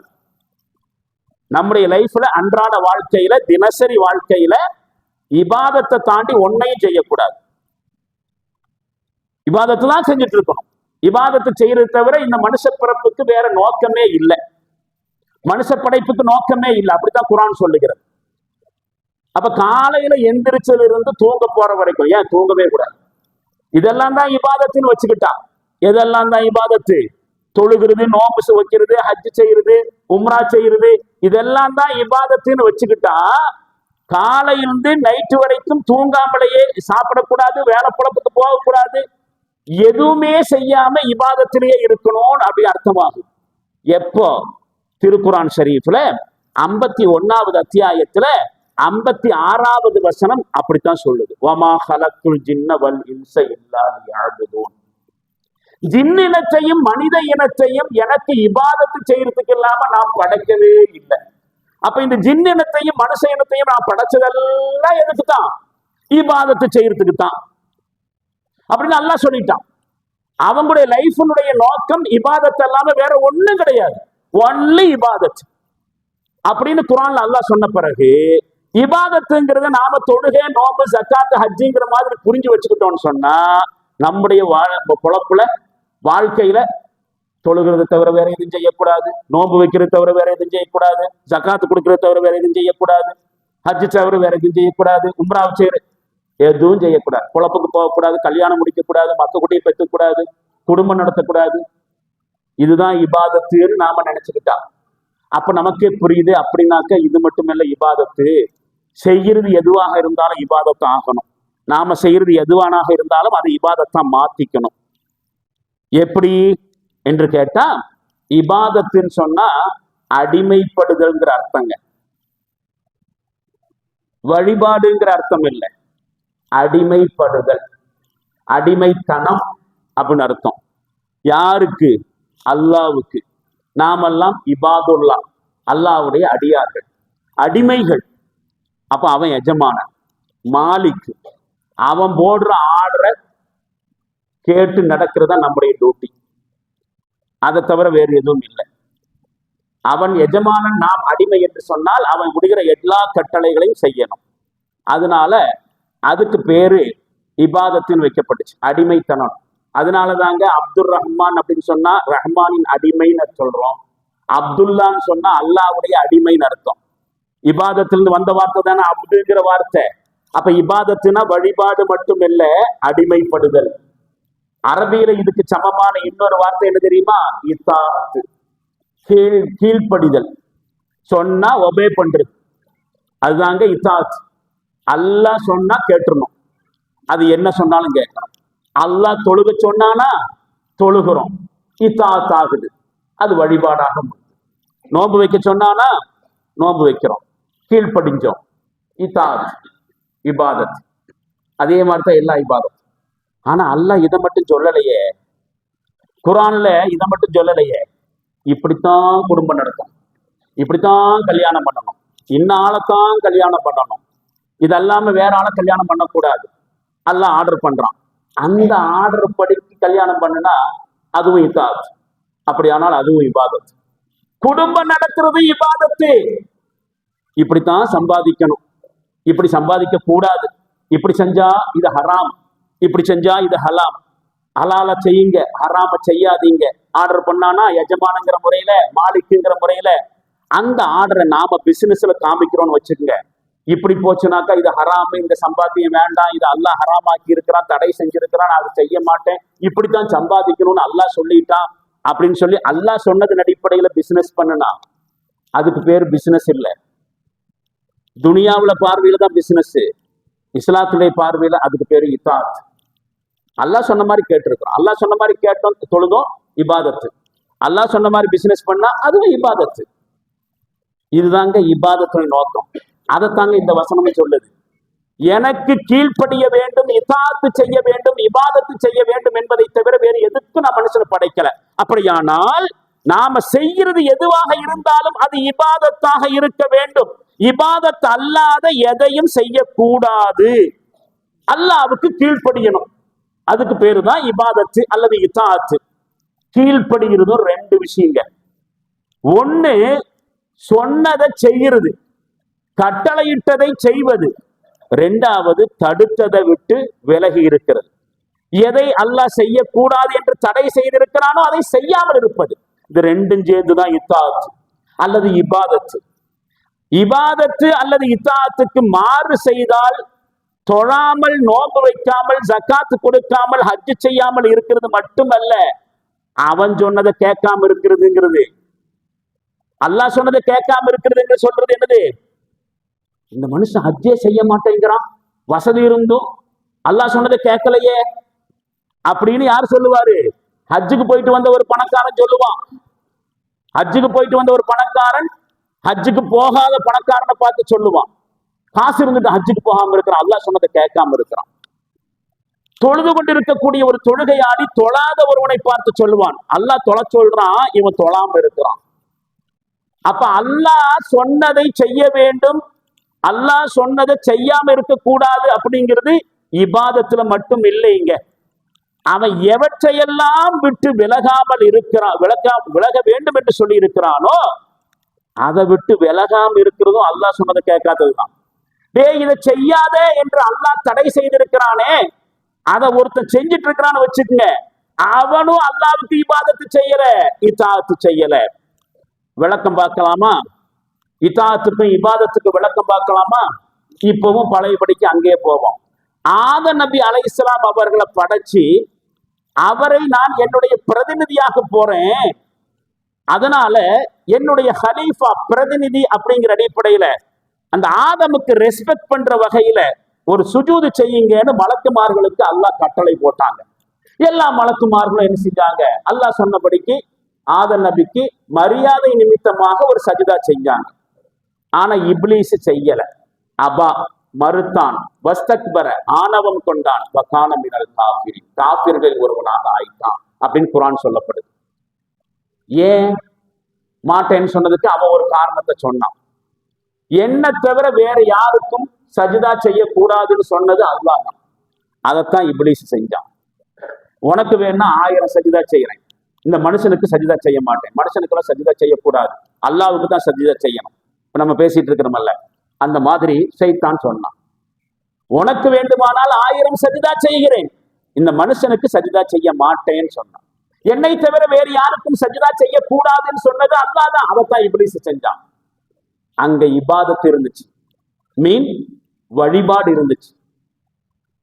நம்முடைய லைஃப்ல, அன்றாட வாழ்க்கையில, தினசரி வாழ்க்கையில இபாதத்தை தாண்டி ஒன்னையும் செய்யக்கூடாது. இபாதத்து தான் செஞ்சுட்டு இருக்கணும். இபாதத்தை செய்யறது தவிர இந்த மனுஷ பிறப்புக்கு வேற நோக்கமே இல்லை, மனுஷ படைப்புக்கு நோக்கமே இல்லை. அப்படித்தான் குரான் சொல்லுகிறது. அப்ப காலையில எந்திரிச்சல இருந்து தூங்க போற வரைக்கும், ஏன் தூங்கவே கூடாது, இதெல்லாம் தான் இபாதத்துன்னு வச்சுக்கிட்டா. எதெல்லாம் தான் இபாதத்து? தொழுகிறது, நோம்பு வைக்கிறது, ஹஜ் செய்யறது, உம்ரா செய்யறது, இதெல்லாம் தான் இபாதத்துன்னு வச்சுக்கிட்டா காலையிலிருந்து நைட்டு வரைக்கும் தூங்காமலேயே சாப்பிடக்கூடாது, வேலை பொழப்புக்கு போகக்கூடாது, எதுவுமே செய்யாம இபாதத்திலேயே இருக்கணும்னு அப்படி அர்த்தமாகும். எப்போ? திருக்குரான் ஷரீஃப்ல 51வது அத்தியாயத்துல 56வது வசனம் அப்படித்தான் சொல்லுது. வமா ஹலக்குல் ஜின்ன வல் இன்ஸ இல்லா லியஅபுதூன். ஜின் இனத்தையும் மனித இனத்தையும் எனக்கு இபாதத்து செய்யறதுக்கு இல்லாம நாம் படைக்கவே இல்லை. அப்ப இந்த ஜின் இனத்தையும் மனுஷ இனத்தையும் நான் படைச்சதெல்லாம் எதுக்கு தான்? இபாதத்து செய்யறதுக்கு தான் அப்படின்னு அல்லாஹ் சொல்லிட்டான். அவங்களுடைய லைஃபினுடைய நோக்கம் இபாதத்து இல்லாம வேற ஒண்ணும் கிடையாது, ஒன்லி இபாதத் அப்படின்னு குர்ஆன்ல அல்லாஹ் சொன்ன பிறகு இபாதத்துங்கிறத நாம தொழுகை, நோம்பு, ஜக்காத்து, ஹஜ்ஜிங்கிற மாதிரி புரிஞ்சு வச்சுக்கிட்டோம்னு சொன்னா நம்முடைய பொழப்புல வாழ்க்கையில தொழுகிறத தவிர வேற எதுவும் செய்யக்கூடாது, நோன்பு வைக்கிறத தவிர வேற எதுவும் செய்யக்கூடாது, ஜக்காத்து கொடுக்கறத தவிர வேற எதுவும் செய்யக்கூடாது, ஹஜ்ஜு தவிர வேற எதுவும் செய்யக்கூடாது, உம்ராவை செய்யற எதுவும் செய்யக்கூடாது, குழப்புக்கு போகக்கூடாது, கல்யாணம் முடிக்கக்கூடாது, மக்க குட்டியை பெற்றக்கூடாது, குடும்பம் நடத்தக்கூடாது. இதுதான் இபாதத்துன்னு நாம நினைச்சுக்கிட்டா அப்ப நமக்கே புரியுது. அப்படின்னாக்க இது மட்டுமல்ல இபாதத்து. செய்யறது எதுவாக இருந்தாலும் இபாதத்து ஆகணும். நாம செய்யறது எதுவானாக இருந்தாலும் அதை இபாதத்தா மாத்திக்கணும். எப்படி என்று கேட்டா, இபாதத்துன்னு சொன்னா அடிமைப்படுதல்ங்கிற அர்த்தங்க, வழிபாடுங்கிற அர்த்தம் இல்லை. அடிமைப்படுதல், அடிமைத்தனம் அப்படின்னு அர்த்தம். யாருக்கு? அல்லாவுக்கு. நாமெல்லாம் இபாதுல்லா, அல்லாவுடைய அடியார்கள், அடிமைகள். அப்ப அவன் எஜமான, மாலிக். அவன் போடுற ஆர்டரை கேட்டு நடக்கிறதா நம்முடைய டியூட்டி. அதை தவிர வேறு எதுவும் இல்லை. அவன் எஜமானன், நாம் அடிமை என்று சொன்னால் அவன் முடிகிற எல்லா கட்டளைகளையும் செய்யணும். அதனால அதுக்கு பேரு இபாதத்தின் வைக்கப்பட்டுச்சு, அடிமைத்தனம். அதனாலதாங்க அப்துல் ரஹ்மான் அப்படின்னு சொன்னா ரஹ்மானின் அடிமைன்னு சொல்றோம். அப்துல்லான்னு சொன்னா அல்லாவுடைய அடிமைன்னு அர்த்தம். இபாதத்திலிருந்து வந்த வார்த்தை தானே அப்துங்கிற வார்த்தை. அப்ப இபாதத்துனா வழிபாடு மட்டும் இல்ல, அடிமைப்படுதல். அரபியில இதுக்கு சமமான இன்னொரு வார்த்தை என்ன தெரியுமா? இத்தாஅத்து, கீழ்ப்படிதல். சொன்னா ஒபே பண்றது, அதுதாங்க இத்தாஅத். அல்லாஹ் சொன்னா கேட்டுறணும், அது என்ன சொன்னாலும் கேட்கணும். அல்லாஹ் தொழுக சொன்னானா தொழுகிறோம், இத்தாஅத் ஆகுது, அது வழிபாடாக. நோன்பு வைக்க சொன்னானா நோன்பு வைக்கிறோம், கீழ்ப்படிஞ்சோம், இத்தாஅத், இபாதத். அதே மாதிரி தான் எல்லா இபாதத். ஆனா அல்லாஹ் இதை மட்டும் சொல்லலையே, குர்ஆன்ல இதை மட்டும் சொல்லலையே. இப்படித்தான் குடும்பம் நடக்கும், இப்படித்தான் கல்யாணம் பண்ணணும், இன்னாலத்தான் கல்யாணம் பண்ணணும், இதெல்லாம வேற ஆளை கல்யாணம் பண்ணக்கூடாது அல்லாஹ் ஆர்டர் பண்றான். அந்த ஆர்டர் படி கல்யாணம் பண்ணுனா அதுவும் இத்தாஅத். அப்படியானால் அதுவும் இபாதத். குடும்பம் நடத்துறது இபாதத்து. இப்படித்தான் சம்பாதிக்கணும், இப்படி சம்பாதிக்க கூடாது, இப்படி செஞ்சா இது ஹராம், இப்படி செஞ்சா இது ஹலாம், ஹலால செய்யுங்க, ஹராம செய்யாதீங்க ஆர்டர் பண்ணானா எஜமானங்கிற முறையில, மாலிக்குங்கிற முறையில அந்த ஆர்டரை நாம பிசினஸ்ல காமிக்கிறோம்னு வச்சுக்கோங்க. இப்படி போச்சுனாக்கா இது ஹராமு, இந்த சம்பாத்தியம் வேண்டாம், இது அல்லாஹ் ஹராமாக்கி இருக்கிறான், தடை செஞ்சிருக்கிறான், நான் அதை செய்ய மாட்டேன், இப்படித்தான் சம்பாதிக்கணும்னு அல்லாஹ் சொல்லிட்டான் அப்படின்னு சொல்லி அல்லாஹ் சொன்னதன் அடிப்படையில பிசினஸ் பண்ணுனா அதுக்கு பேர் பிசினஸ் இல்லை. துனியாவுல பார்வையில தான் பிசினஸ், இஸ்லாத்துடைய பார்வையில அதுக்கு பேரு இத்தாஅத். அல்லாஹ் சொன்ன மாதிரி கேட்டிருக்கிறோம், அல்லாஹ் சொன்ன மாதிரி கேட்டோம், தொழுதோம், இபாதத்து. அல்லாஹ் சொன்ன மாதிரி பிசினஸ் பண்ணா அதுவும் இபாதத்து. இதுதாங்க இபாதத்துடைய நோக்கம். அதைத்தாங்க இந்த வசனமே சொல்லுது. எனக்கு கீழ்ப்படிய வேண்டும், இத்தாஅத்து செய்ய வேண்டும், இபாதத்து செய்ய வேண்டும் என்பதை தவிர வேறு எதுக்கும் நான் மனுஷனை படைக்கல. அப்படியானால் நாம செய்கிறது எதுவாக இருந்தாலும் அது இபாதத்தாக இருக்க வேண்டும். இபாதத் அல்லாத எதையும் செய்யக்கூடாது. அல்லாஹ்வுக்கு கீழ்ப்படியணும், அதுக்கு பேரு தான் இபாதத்து அல்லது இத்தாஅத்து. கீழ்ப்படுகிறதும் ரெண்டு விஷயங்க. ஒண்ணு சொன்னதை செய்கிறது, கட்டளையிட்டதை செய்வது. ரெண்டாவது தடுத்ததை விட்டு விலகி இருக்கிறது. எதை அல்லாஹ் செய்யக்கூடாது என்று தடை செய்திருக்கிறானோ அதை செய்யாமல் இருப்பது. இது ரெண்டும் சேர்ந்துதான் இத்தாஅத் அல்லது இபாதத்து. இபாதத்து அல்லது இத்தாஅத்துக்கு மாறு செய்தால், தொழாமல், நோன்பு வைக்காமல், ஜக்காத்து கொடுக்காமல், ஹஜ்ஜு செய்யாமல் இருக்கிறது மட்டுமல்ல, அவன் சொன்னதை கேட்காம இருக்கிறதுங்கிறது, அல்லாஹ் சொன்னதை கேட்காம இருக்கிறது சொல்றது என்னது? இந்த மனுஷன் ஹஜ்ஜே செய்ய மாட்டேங்கிறான், வசதி இருந்தும் அல்லாஹ் சொன்னதை கேட்கலையே அப்படின்னு யார் சொல்லுவாரு? ஹஜ்ஜுக்கு போயிட்டு வந்த ஒரு பணக்காரன் சொல்லுவான். ஹஜ்ஜுக்கு போயிட்டு வந்த ஒரு பணக்காரன் ஹஜ்ஜுக்கு போகாத பணக்காரனை பார்த்து சொல்லுவான், காசு இருந்துட்டு ஹஜ்ஜுக்கு போகாம இருக்கிறான், அல்லாஹ் சொன்னதை கேட்காம இருக்கிறான். தொழுது கொண்டு இருக்கக்கூடிய ஒரு தொழுகையாடி தொழாத ஒருவனை பார்த்து சொல்லுவான், அல்லாஹ் தொழ சொல்றான், இவன் தொழாம இருக்கிறான். அப்ப அல்லாஹ் சொன்னதை செய்ய வேண்டும், அல்லாஹ் சொன்னதை செய்யாம இருக்க கூடாது அப்படிங்கிறது இபாதத்துல மட்டும் இல்லைங்க. அவன் எவற்றையெல்லாம் விட்டு விலகாமல் இருக்கிறான், விலக வேண்டும் என்று சொல்லி இருக்கிறானோ அதை விட்டு விலகாம இருக்கிறதும் அல்லாஹ் சொன்னதை கேட்காததுதான். டேய் இதை செய்யாத என்று அல்லாஹ் தடை செய்திருக்கிறானே, அதை ஒருத்தன் செஞ்சிட்டு இருக்கிறான்னு வச்சுக்கோங்க, அவனும் அல்லாஹ்வுக்கு இபாதத்து செய்யல, இத்தாஅத்து செய்யல. விளக்கம் பார்க்கலாமா? இத்தாஅத்துக்கும் இபாதத்துக்கு விளக்கம் பார்க்கலாமா? இப்பவும் பழையபடிக்கு அங்கே போவோம். ஆதம் நபி அலைஹிஸ்ஸலாம் அவர்களை படைச்சு, அவரை நான் என்னுடைய பிரதிநிதியாக போறேன், அதனால என்னுடைய ஹலீஃபா பிரதிநிதி அப்படிங்கிற அடிப்படையில அந்த ஆதமுக்கு ரெஸ்பெக்ட் பண்ற வகையில ஒரு சுஜூது செய்யுங்கன்னு மலக்குமார்களுக்கு அல்லாஹ் கட்டளை போட்டாங்க. எல்லா மலக்குமார்களும் என்ன செஞ்சாங்க? அல்லாஹ் சொன்னபடிக்கு ஆதம் நபிக்கு மரியாதை நிமித்தமாக ஒரு சஜிதா செஞ்சாங்க. ஆனா இப்லீஸ் செய்யல. அபா, மறுத்தான், வஸ்தக்பர, ஆணவம் கொண்டான், வகான மினல் காஃபிரின், காஃபிர்கள் ஒருவனாக ஆயிட்டான் அப்படின்னு குர்ஆன் சொல்லப்படுது. ஏன் மாட்டேன்னு சொன்னதுக்கு அவன் ஒரு காரணத்தை சொன்னான். என்ன தவிர வேற யாருக்கும் சஜிதா செய்யக்கூடாதுன்னு சொன்னது அல்லாஹ் தான். அதைத்தான் இப்லீஸ் செஞ்சான். உனக்கு வேணா 1000 சஜிதா செய்யறேன், இந்த மனுஷனுக்கு சஜிதா செய்ய மாட்டேன். மனுஷனுக்கெல்லாம் சஜிதா செய்யக்கூடாது, அல்லாஹ்வுக்கு தான் சஜிதா செய்யணும். இப்ப நம்ம பேசிட்டு இருக்கிறோமல்ல, அந்த மாதிரி ஷைத்தான் சொன்னான். உனக்கு வேண்டுமானால் 1000 சஜிதா செய்கிறேன், இந்த மனுஷனுக்கு சஜிதா செய்ய மாட்டேன்னு சொன்னான். என்னை தவிர வேறு யாருக்கும் சஜிதா செய்யக்கூடாதுன்னு சொன்னது அல்லாஹ் தான். அதைத்தான் இப்லீஸ் செஞ்சான். அங்க இபாதத்து இருந்துச்சு, மீன் வழிபாடு இருந்துச்சு,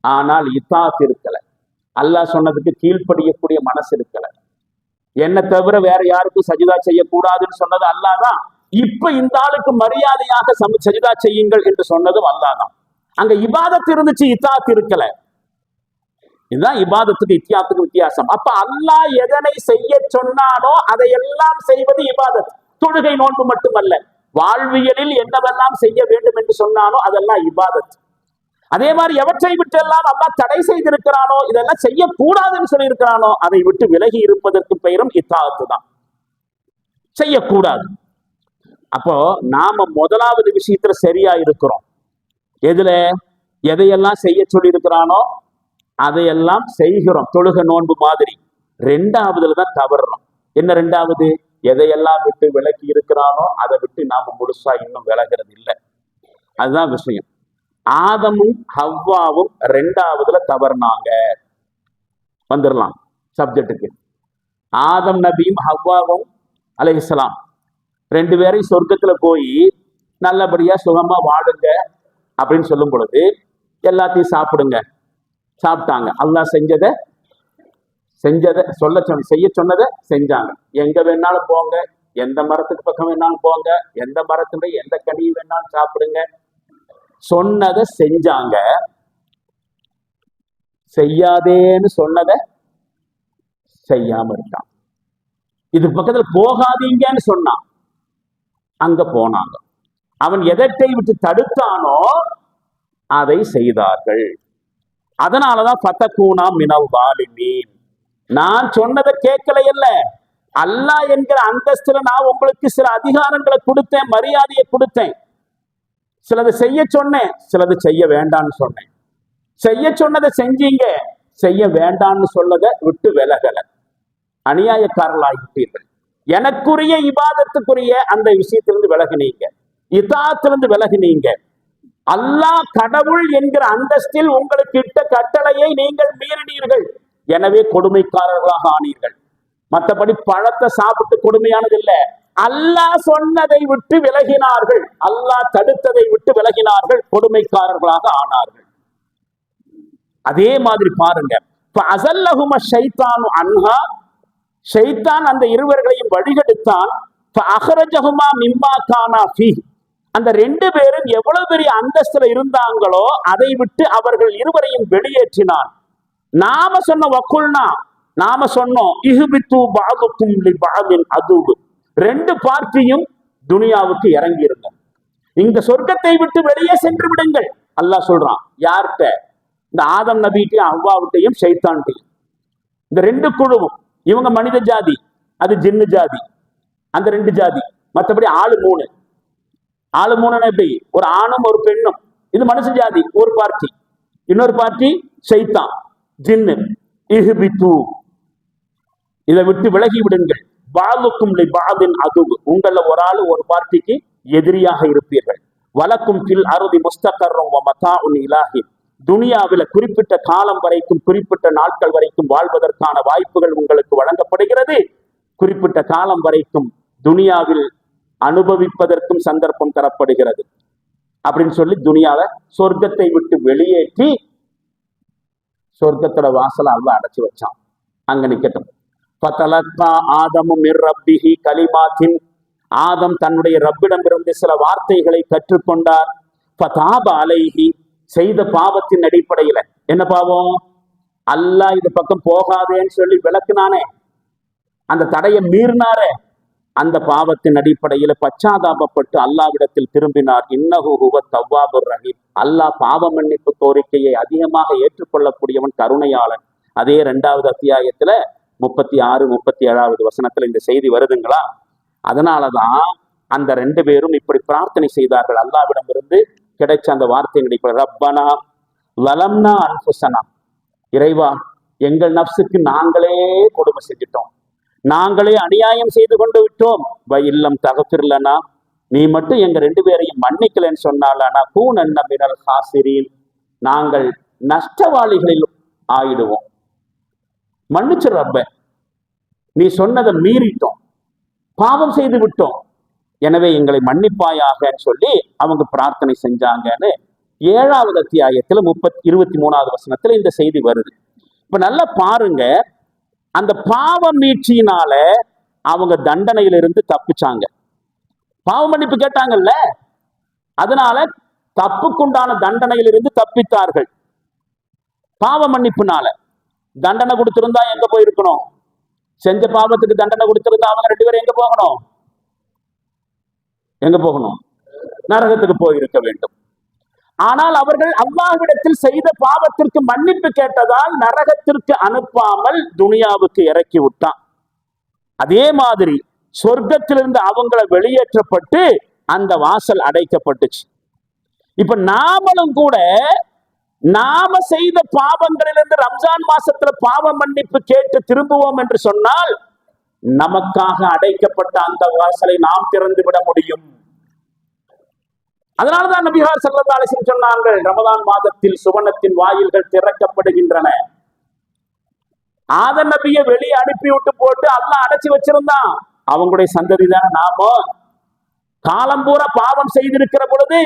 ஆனால் இத்தாத் இருக்கல. அல்லாஹ் சொன்னதுக்கு கீழ்ப்படியக்கூடிய மனசு இருக்கல. என்ன தவிர வேற யாருக்கும் சஜிதா செய்யக்கூடாதுன்னு சொன்னது அல்லாஹ் தான். இப்ப இந்த ஆளுக்கு மரியாதையாக சஜிதா செய்யுங்கள் என்று சொன்னதும் அல்லாஹ் தான். அங்க இபாதத்து இருந்துச்சு, இத்தாத் இருக்கல. இதுதான் இபாதத்துக்கு இத்தியாத்துக்கு வித்தியாசம். அப்ப அல்லாஹ் எதனை செய்ய சொன்னானோ அதையெல்லாம் செய்வது இபாதத். தொழுகை நோன்பு மட்டுமல்ல, வாழ்வியலில் என்னவெல்லாம் செய்ய வேண்டும் என்று சொன்னானோ அதெல்லாம் இபாதத். அதே மாதிரி எவற்றை விட்டு எல்லாம் அல்லாஹ் தடை செய்திருக்கிறானோ, இதெல்லாம் செய்யக்கூடாதுன்னு சொல்லி இருக்கிறானோ அதை விட்டு விலகி இருப்பதற்கு பெயரும் இத்தாஅத்து தான். செய்யக்கூடாது. அப்போ நாம முதலாவது விஷயத்துல சரியா இருக்கிறோம். எதுல? எதையெல்லாம் செய்ய சொல்லி இருக்கிறானோ அதையெல்லாம் செய்கிறோம், தொழுக நோன்பு மாதிரி. ரெண்டாவதுல தான் தவறுறோம். என்ன ரெண்டாவது? எதையெல்லாம் விட்டு விலகி இருக்கிறானோ அதை விட்டு நாம முழுசா இன்னும் விலகிறது இல்லை. அதுதான் விஷயம். ஆதமும் ஹவ்வாவும் ரெண்டாவதுல தவறுனாங்க. வந்துடலாம் சப்ஜெக்டுக்கு. ஆதம் நபியும் ஹவ்வாவும் அலைஹிஸ்ஸலாம் 2 பேரையும் சொர்க்கத்துல போய் நல்லபடியா சுகமா வாடுங்க அப்படின்னு சொல்லும் பொழுது எல்லாத்தையும் சாப்பிடுங்க, சாப்பிட்டாங்க. அல்லாஹ் செஞ்சதை செய்ய சொன்னதை செஞ்சாங்க. எங்க வேணாலும் போங்க, எந்த மரத்துக்கு பக்கம் வேணாலும் போங்க, எந்த மரத்துடைய எந்த கனியை வேணாலும் சாப்பிடுங்க, சொன்னதை செஞ்சாங்க. செய்யாதேன்னு சொன்னதை செய்யாம இருக்கான். இது பக்கத்துல போகாதீங்கன்னு சொன்னான், அங்க போனாங்க. அவன் எதத்தை விட்டு தடுத்தானோ அதை செய்தார்கள். அதனாலதான் ஃபதகூனா மினல் வாலிமீன். நான் சொன்னதை கேட்கலையல்ல, அல்லாஹ் என்கிற அந்தஸ்துல நான் உங்களுக்கு சில அதிகாரங்களை கொடுத்தேன், மரியாதையை கொடுத்தேன். சிலதை செய்ய சொன்னேன், சிலது செய்ய வேண்டான்னு சொன்னேன். செய்ய சொன்னதை செஞ்சீங்க, செய்ய வேண்டான்னு சொல்லதை விட்டு விலகல, அநியாயக்காரர்களாகிட்டீர்கள். எனக்குரிய இபாதத்துக்குரிய அந்த விஷயத்திலிருந்து விலகினீங்க, இதாத்திலிருந்து விலகினீங்க. அல்லாஹ் கடவுள் என்கிற அந்தஸ்தில் உங்களுக்கு இட்ட கட்டளையை நீங்கள் மீறினீர்கள், எனவே கொடுமைக்காரர்களாக ஆனீர்கள். மற்றபடி பழத்தை சாப்பிட்டு கொடுமையானது இல்லை. அல்லாஹ் சொன்னதை விட்டு விலகினார்கள், அல்லாஹ் தடுத்ததை விட்டு விலகினார்கள், கொடுமைக்காரர்களாக ஆனார்கள். அதே மாதிரி பாருங்க, அன்ஹா, ஷைத்தான் அந்த இருவர்களையும் வழிகெடுத்தான். அந்த 2 பேரும் எவ்வளவு பெரிய அந்தஸ்துல இருந்தாங்களோ அதை விட்டு அவர்கள் இருவரையும் வெளியேற்றினான். நாம சொன்ன வக்குல்னா, நாம சொன்னோம் இஹ்பித்து பஅதுக்கும் லிபஅதின் அதுவு, 2 பார்ட்டியும் துனியாவுக்கு இறங்கி இருங்க, இந்த சொர்க்கத்தை விட்டு வெளியே சென்று விடுங்கள். அல்லாஹ் சொல்றான். யார்கிட்ட? இந்த ஆதம் நபிட்டையும் அவ்வாவிட்டையும் ஷைத்தான்ட்டையும். இந்த 2 குழுவும், இவங்க மனித ஜாதி, அது ஜின்னு ஜாதி, அந்த 2 ஜாதி. மற்றபடி ஆளு 3. ஆளு 3 எப்படி? ஒரு ஆணும் ஒரு பெண்ணும். இது மனுஷ ஜாதி ஒரு பார்ட்டி, இன்னொரு பார்ட்டி ஷைத்தான் ஜின்னு. இஹ்பித்து, இதை விட்டு விலகி விடுங்கள். பாலுக்கும் லிபாதின் அதுவு, உங்கள ஒரு ஆளு ஒரு பார்ட்டிக்கு எதிரியாக இருப்பீர்கள். வலக்கும் ஃபில் அர்தி முஸ்தகர்ரும் வ மதாஉன் இலாஹி. துனியாவில குறிப்பிட்ட காலம் வரைக்கும் குறிப்பிட்ட நாட்கள் வரைக்கும் வாழ்வதற்கான வாய்ப்புகள் உங்களுக்கு வழங்கப்படுகிறது. குறிப்பிட்ட காலம் வரைக்கும் துனியாவில் அனுபவிப்பதற்கும் சந்தர்ப்பம் தரப்படுகிறது அப்படின்னு சொல்லி துனியாவை சொர்க்கத்தை விட்டு வெளியேற்றி சொர்க்கத்தோட வாசலை அல்லாஹ் அடைச்சு வச்சான். அங்க நிக்கட்டும். ஃபதலக்கா ஆதமு மிர் ரப்பிஹி கலிமாத்தின். ஆதம் தன்னுடைய ரப்பிடமிருந்து சில வார்த்தைகளை கற்றுக்கொண்டார். ஃபதாப அலைஹி. செய்த பாவத்தின் அடிப்படையில, என்ன பாவம்? அல்லாஹ் இது பக்கம் போகாதேன்னு சொல்லி விளக்குனானே, அந்த தடையை மீறினாரே, அந்த பாவத்தின் அடிப்படையில பச்சாதாபப்பட்டு அல்லாஹ்விடத்தில் திரும்பினார். இன்னஹு ஹுவ தவ்வாபுர் ரஹீம். அல்லாஹ் பாவ மன்னிப்பு கோரிக்கையை அதிகமாக ஏற்றுக்கொள்ளக்கூடியவன், கருணையாளன். அதே 2வது அத்தியாயத்துல 36, 37வது வசனத்துல இந்த செய்தி வருதுங்களா? அதனாலதான் அந்த 2 பேரும் இப்படி பிரார்த்தனை செய்தார்கள். அல்லாஹ்விடம் இருந்து கிடைச்ச அந்த வார்த்தையின் அடிப்படையில், ரப்பனா லலம்னா அன்ஃபுஸனா. இறைவா, எங்கள் நப்சுக்கு நாங்களே கொடுமை செஞ்சிட்டோம், நாங்களே அநியாயம் செய்து கொண்டு விட்டோம். இல்லம் தகஃபிர்லனா, நீ மட்டும் எங்க 2 பேரையும் மன்னிக்கலன்னு சொன்னாலனா கூனன்ன மினல் ஹாசிரீன், நாங்கள் நஷ்டவாளிகளில் ஆயிடுவோம். மன்னிச்சு ரப்ப, நீ சொன்னதை மீறிட்டோம், பாவம் செய்து விட்டோம், எனவே எங்களை மன்னிப்பாயாகன்னு சொல்லி அவங்க பிரார்த்தனை செஞ்சாங்கன்னு 7வது அத்தியாயத்துல 23வது வசனத்துல இந்த செய்தி வருது. இப்ப நல்லா பாருங்க, அந்த பாவ மீட்சியினால அவங்க தண்டனையிலிருந்து தப்பிச்சாங்க. பாவ மன்னிப்பு கேட்டாங்கல்ல, அதனால தப்புக்குண்டான தண்டனையிலிருந்து தப்பித்தார்கள். பாவ மன்னிப்புனால. தண்டனை கொடுத்திருந்தா எங்க போயிருக்கணும்? செஞ்ச பாவத்துக்கு தண்டனை கொடுத்திருந்தா அவங்க 2 பேரும் எங்க போகணும்? எங்க போகணும்? நரகத்துக்கு போயிருக்க வேண்டும். ஆனால் அவர்கள் அல்லாஹ்விடத்தில் செய்த பாவத்திற்கு மன்னிப்பு கேட்டதால் நரகத்திற்கு அனுப்பாமல் துனியாவுக்கு இறக்கி விட்டான். அதே மாதிரி சொர்க்கத்திலிருந்து அவங்களை வெளியேற்றப்பட்டு அந்த வாசல் அடைக்கப்பட்டுச்சு. இப்ப நாமளும் கூட நாம செய்த பாவங்களிலிருந்து ரம்ஜான் மாசத்துல பாவ மன்னிப்பு கேட்டு திரும்புவோம் என்று சொன்னால் நமக்காக அடைக்கப்பட்ட அந்த வாசலை நாம் திறந்து விட முடியும். அதனாலதான் நபிகள் ஸல்லல்லாஹு அலைஹி வஸல்லம் சொன்னார்கள், ரமதான் மாதத்தில் சுவனத்தின் வாயில்கள் திறக்கப்படுகின்றன. ஆதம் நபியை வெளியே அனுப்பி விட்டு போட்டு அல்லாஹ் அடைச்சி வச்சிருந்தான். அவங்களுடைய சந்ததி தானே நாம. காலம் பூரா பாவம் செய்திருக்கிற பொழுது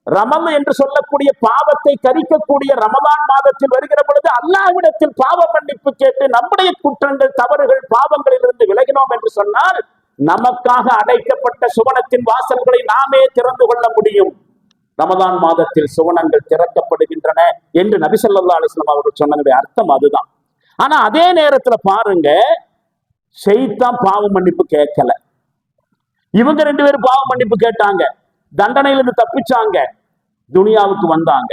ரமம் என்று சொல்லக்கூடிய பாவத்தை கரிக்கக்கூடிய ரமதான் மாதத்தில் வருகிற பொழுது அல்லாஹ்விடத்தில் பாவ மன்னிப்பு கேட்டு நம்முடைய குற்றங்கள், தவறுகள், பாவங்களிலிருந்து விலகினோம் என்று சொன்னால் நமக்காக அடைக்கப்பட்ட சுவனத்தின் வாசல்களை நாமே திறந்து கொள்ள முடியும். ரமதான் மாதத்தில் சுவனங்கள் திறக்கப்படுகின்றன என்று நபி ஸல்லல்லாஹு அலைஹி வஸல்லம் அவர்கள் சொன்னதுடைய அர்த்தம் அதுதான். ஆனா அதே நேரத்துல பாருங்க, ஷைத்தான் பாவ மன்னிப்பு கேட்கல. இவங்க 2 பேரும் பாவ மன்னிப்பு கேட்டாங்க, தண்டனையிலிருந்து தப்பிச்சாங்க, துனியாவுக்கு வந்தாங்க.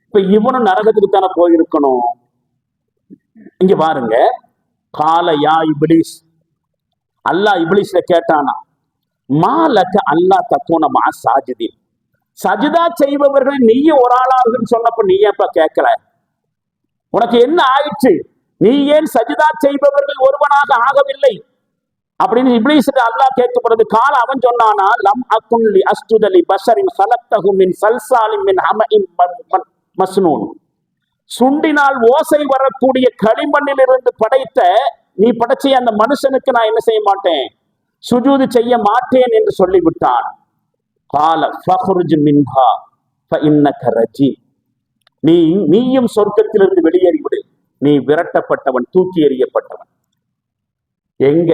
இப்ப இவனும் நரகத்துக்கு தானே போயிருக்கணும். இங்க பாருங்க, கால யா இப்லீஸ், அல்லாஹ் இப்லீஸ்ல கேட்டானா, மாலக்க அல்லாஹ் தக்கூன மா சாஜிதீன், சஜிதா செய்பவர்கள் நீயும் ஒரு ஆளாகுன்னு சொன்னப்ப நீ ஏப்ப கேட்கல? உனக்கு என்ன ஆயிற்று? நீ ஏன் சஜிதா செய்பவர்கள் ஒருவனாக ஆகவில்லை அப்படின்னு இப்லீஸ்க்கு அல்லாஹ் கேட்கப்படுது. கால அவன் சொன்னானா, லம் அகுன் லி அஸ்ஜுத லி பஷரின் ஸலக்தஹு மின் ஸல்ஸாலின் மின் ஹமஇன் மஸ்னூன். சுண்டினால் ஓசை வரக்கூடிய களிமண்ணில் இருந்து படைத்த நீ படைச்ச அந்த மனுஷனுக்கு நான் என்ன செய்ய மாட்டேன்? சுஜூது செய்ய மாட்டேன் என்று சொல்லிவிட்டான். கால ஃபஹ்ருஜ் மின்ஹா ஃபஇன்னக ரஜீம். நீயும் சொர்க்கத்திலிருந்து வெளியேறிவிடு, நீ விரட்டப்பட்டவன், தூக்கி எறியப்பட்டவன். எங்க?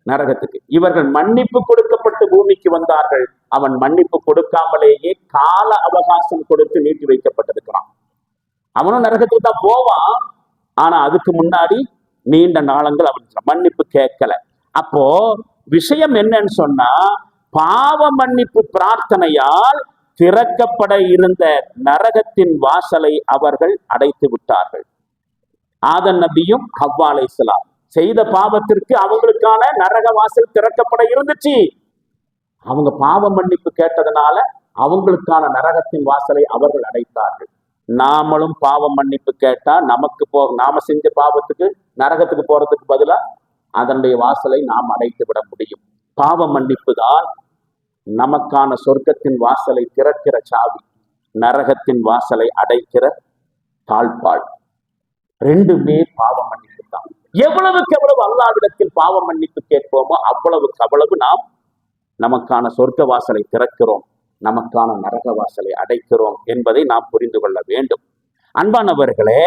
நரகத்துக்கு. இவர்கள் மன்னிப்பு கொடுக்கப்பட்டு பூமிக்கு வந்தார்கள். அவன் மன்னிப்பு கொடுக்காமலேயே கால அவகாசம் கொடுத்து நீட்டி வைக்கப்பட்டிருக்கிறான். அவனும் நரகத்துக்கு தான் போவான், ஆனா அதுக்கு முன்னாடி நீண்ட நாளங்கள் அவன் மன்னிப்பு கேட்கல. அப்போ விஷயம் என்னன்னு சொன்னா, பாவ மன்னிப்பு பிரார்த்தனையால் திறக்கப்பட இருந்த நரகத்தின் வாசலை அவர்கள் அடைத்து விட்டார்கள். ஆதம் நபியும் ஹவ்வா அலைஹிஸ்ஸலாம் செய்த பாவத்திற்கு அவங்களுக்கான நரக வாசல் திறக்கப்பட இருந்துச்சு. அவங்க பாவ மன்னிப்பு கேட்டதுனால அவங்களுக்கான நரகத்தின் வாசலை அவர்கள் அடைத்தார்கள். நாமளும் பாவ மன்னிப்பு கேட்டா நமக்கு நாம செஞ்ச பாவத்துக்கு நரகத்துக்கு போறதுக்கு பதிலா அதனுடைய வாசலை நாம் அடைத்து விட முடியும். பாவ மன்னிப்பு தான் நமக்கான சொர்க்கத்தின் வாசலை திறக்கிற சாவி, நரகத்தின் வாசலை அடைக்கிற தாழ்பாள். ரெண்டுமே பாவ மன்னிப்பு தான். எவ்வளவுக்கு எவ்வளவு அல்லாஹ்விடத்தில் பாவ மன்னிப்பு கேட்போமோ அவ்வளவுக்கு அவ்வளவு நாம் நமக்கான சொர்க்க வாசலை திறக்கிறோம், நமக்கான நரக வாசலை அடைக்கிறோம் என்பதை நாம் புரிந்து கொள்ள வேண்டும். அன்பானவர்களே,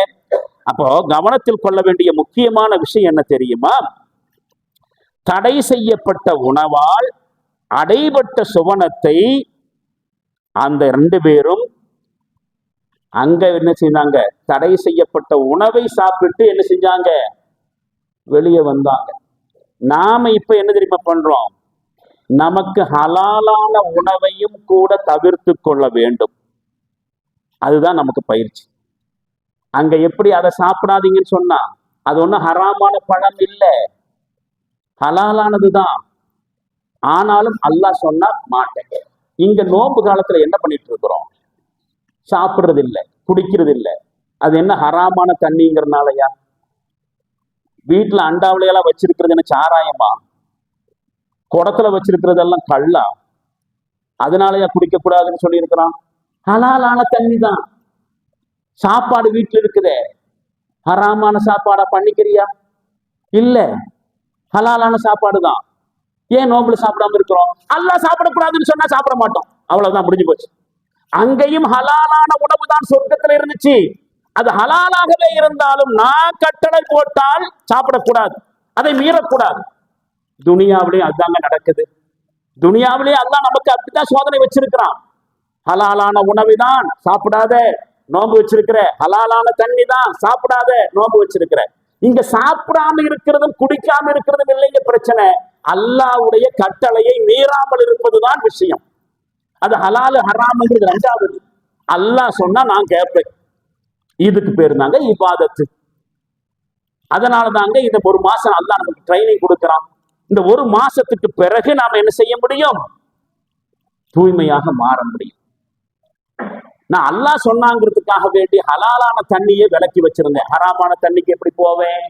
அப்போ கவனத்தில் கொள்ள வேண்டிய முக்கியமான விஷயம் என்ன தெரியுமா? தடை செய்யப்பட்ட உணவால் அடைபட்ட சுவனத்தை அந்த 2 பேரும் அங்க என்ன செஞ்சாங்க? தடை செய்யப்பட்ட உணவை சாப்பிட்டு என்ன செஞ்சாங்க? வெளியே வந்தாங்க. நாம இப்ப என்ன தெரியுமா பண்றோம்? நமக்கு ஹலாலான உணவையும் கூட தவிர்த்து கொள்ள வேண்டும். அதுதான் நமக்கு பயிற்சி. அங்க எப்படி அதை சாப்பிடாதீங்கன்னு சொன்னா, அது ஒன்றும் ஹராமான பழம் இல்லை, ஹலாலானதுதான். ஆனாலும் அல்லாஹ் சொன்னா மாட்டேன். இங்க நோன்பு காலத்துல என்ன பண்ணிட்டு இருக்கிறோம்? சாப்பிடுறது இல்லை, குடிக்கிறது இல்லை. அது என்ன ஹராமான தண்ணிங்கிறதுனாலயா? வீட்டுல அண்டாவிலையெல்லாம் வச்சிருக்கிறது என்ன சாராயமா? குடத்துல வச்சிருக்கிறதெல்லாம் கள்ளா? அதனாலயா குடிக்க கூடாதுன்னு சொல்லி இருக்கிறான்? ஹலாலான தண்ணி தான். சாப்பாடு வீட்டுல இருக்குதே, ஹராமான சாப்பாடா பண்ணிக்கிறியா? இல்ல, ஹலாலான சாப்பாடு தான். ஏன் நோம்புல சாப்பிடாம இருக்கிறோம்? அல்லாஹ் சாப்பிடக்கூடாதுன்னு சொன்னா சாப்பிட மாட்டோம், அவ்வளவுதான், முடிஞ்சு போச்சு. அங்கேயும் ஹலாலான உணவு தான் சொர்க்கத்துல இருந்துச்சு. அது ஹலாலாகவே இருந்தாலும் நான் கட்டளை போட்டால் சாப்பிடக்கூடாது, அதை மீறக்கூடாது. துனியாவிலேயே அதுதாங்க நடக்குது. துனியாவிலேயே அல்லாஹ் நமக்கு அப்படித்தான் சோதனை வச்சிருக்கிறான். ஹலாலான உணவு தான் சாப்பிடாத, நோன்பு வச்சிருக்கிற. ஹலாலான தண்ணி தான் சாப்பிடாத, நோன்பு வச்சிருக்கிற. இங்க சாப்பிடாம இருக்கிறதும் குடிக்காம இருக்கிறதும் இல்லைங்க பிரச்சனை. அல்லாஹ்வுடைய கட்டளையை மீறாமல் இருப்பதுதான் விஷயம். அது ஹலாலு ஹராம்ங்கிறது 2வது. அல்லாஹ் சொன்னா நான் கேட்பேன். இதுக்கு பேரு தாங்க இபாதத்து. அதனால தாங்க இந்த 1 மாசம் அல்லாஹ் நமக்கு ட்ரைனிங் கொடுக்கிறான். இந்த 1 மாசத்துக்கு பிறகு நாம என்ன செய்ய முடியும்? தூய்மையாக மாற முடியும். நான் அல்லாஹ் சொன்னாங்கிறதுக்காக வேண்டி ஹலாலான தண்ணியை விலக்கி வச்சிருந்தேன், ஹராமான தண்ணிக்கு எப்படி போவேன்?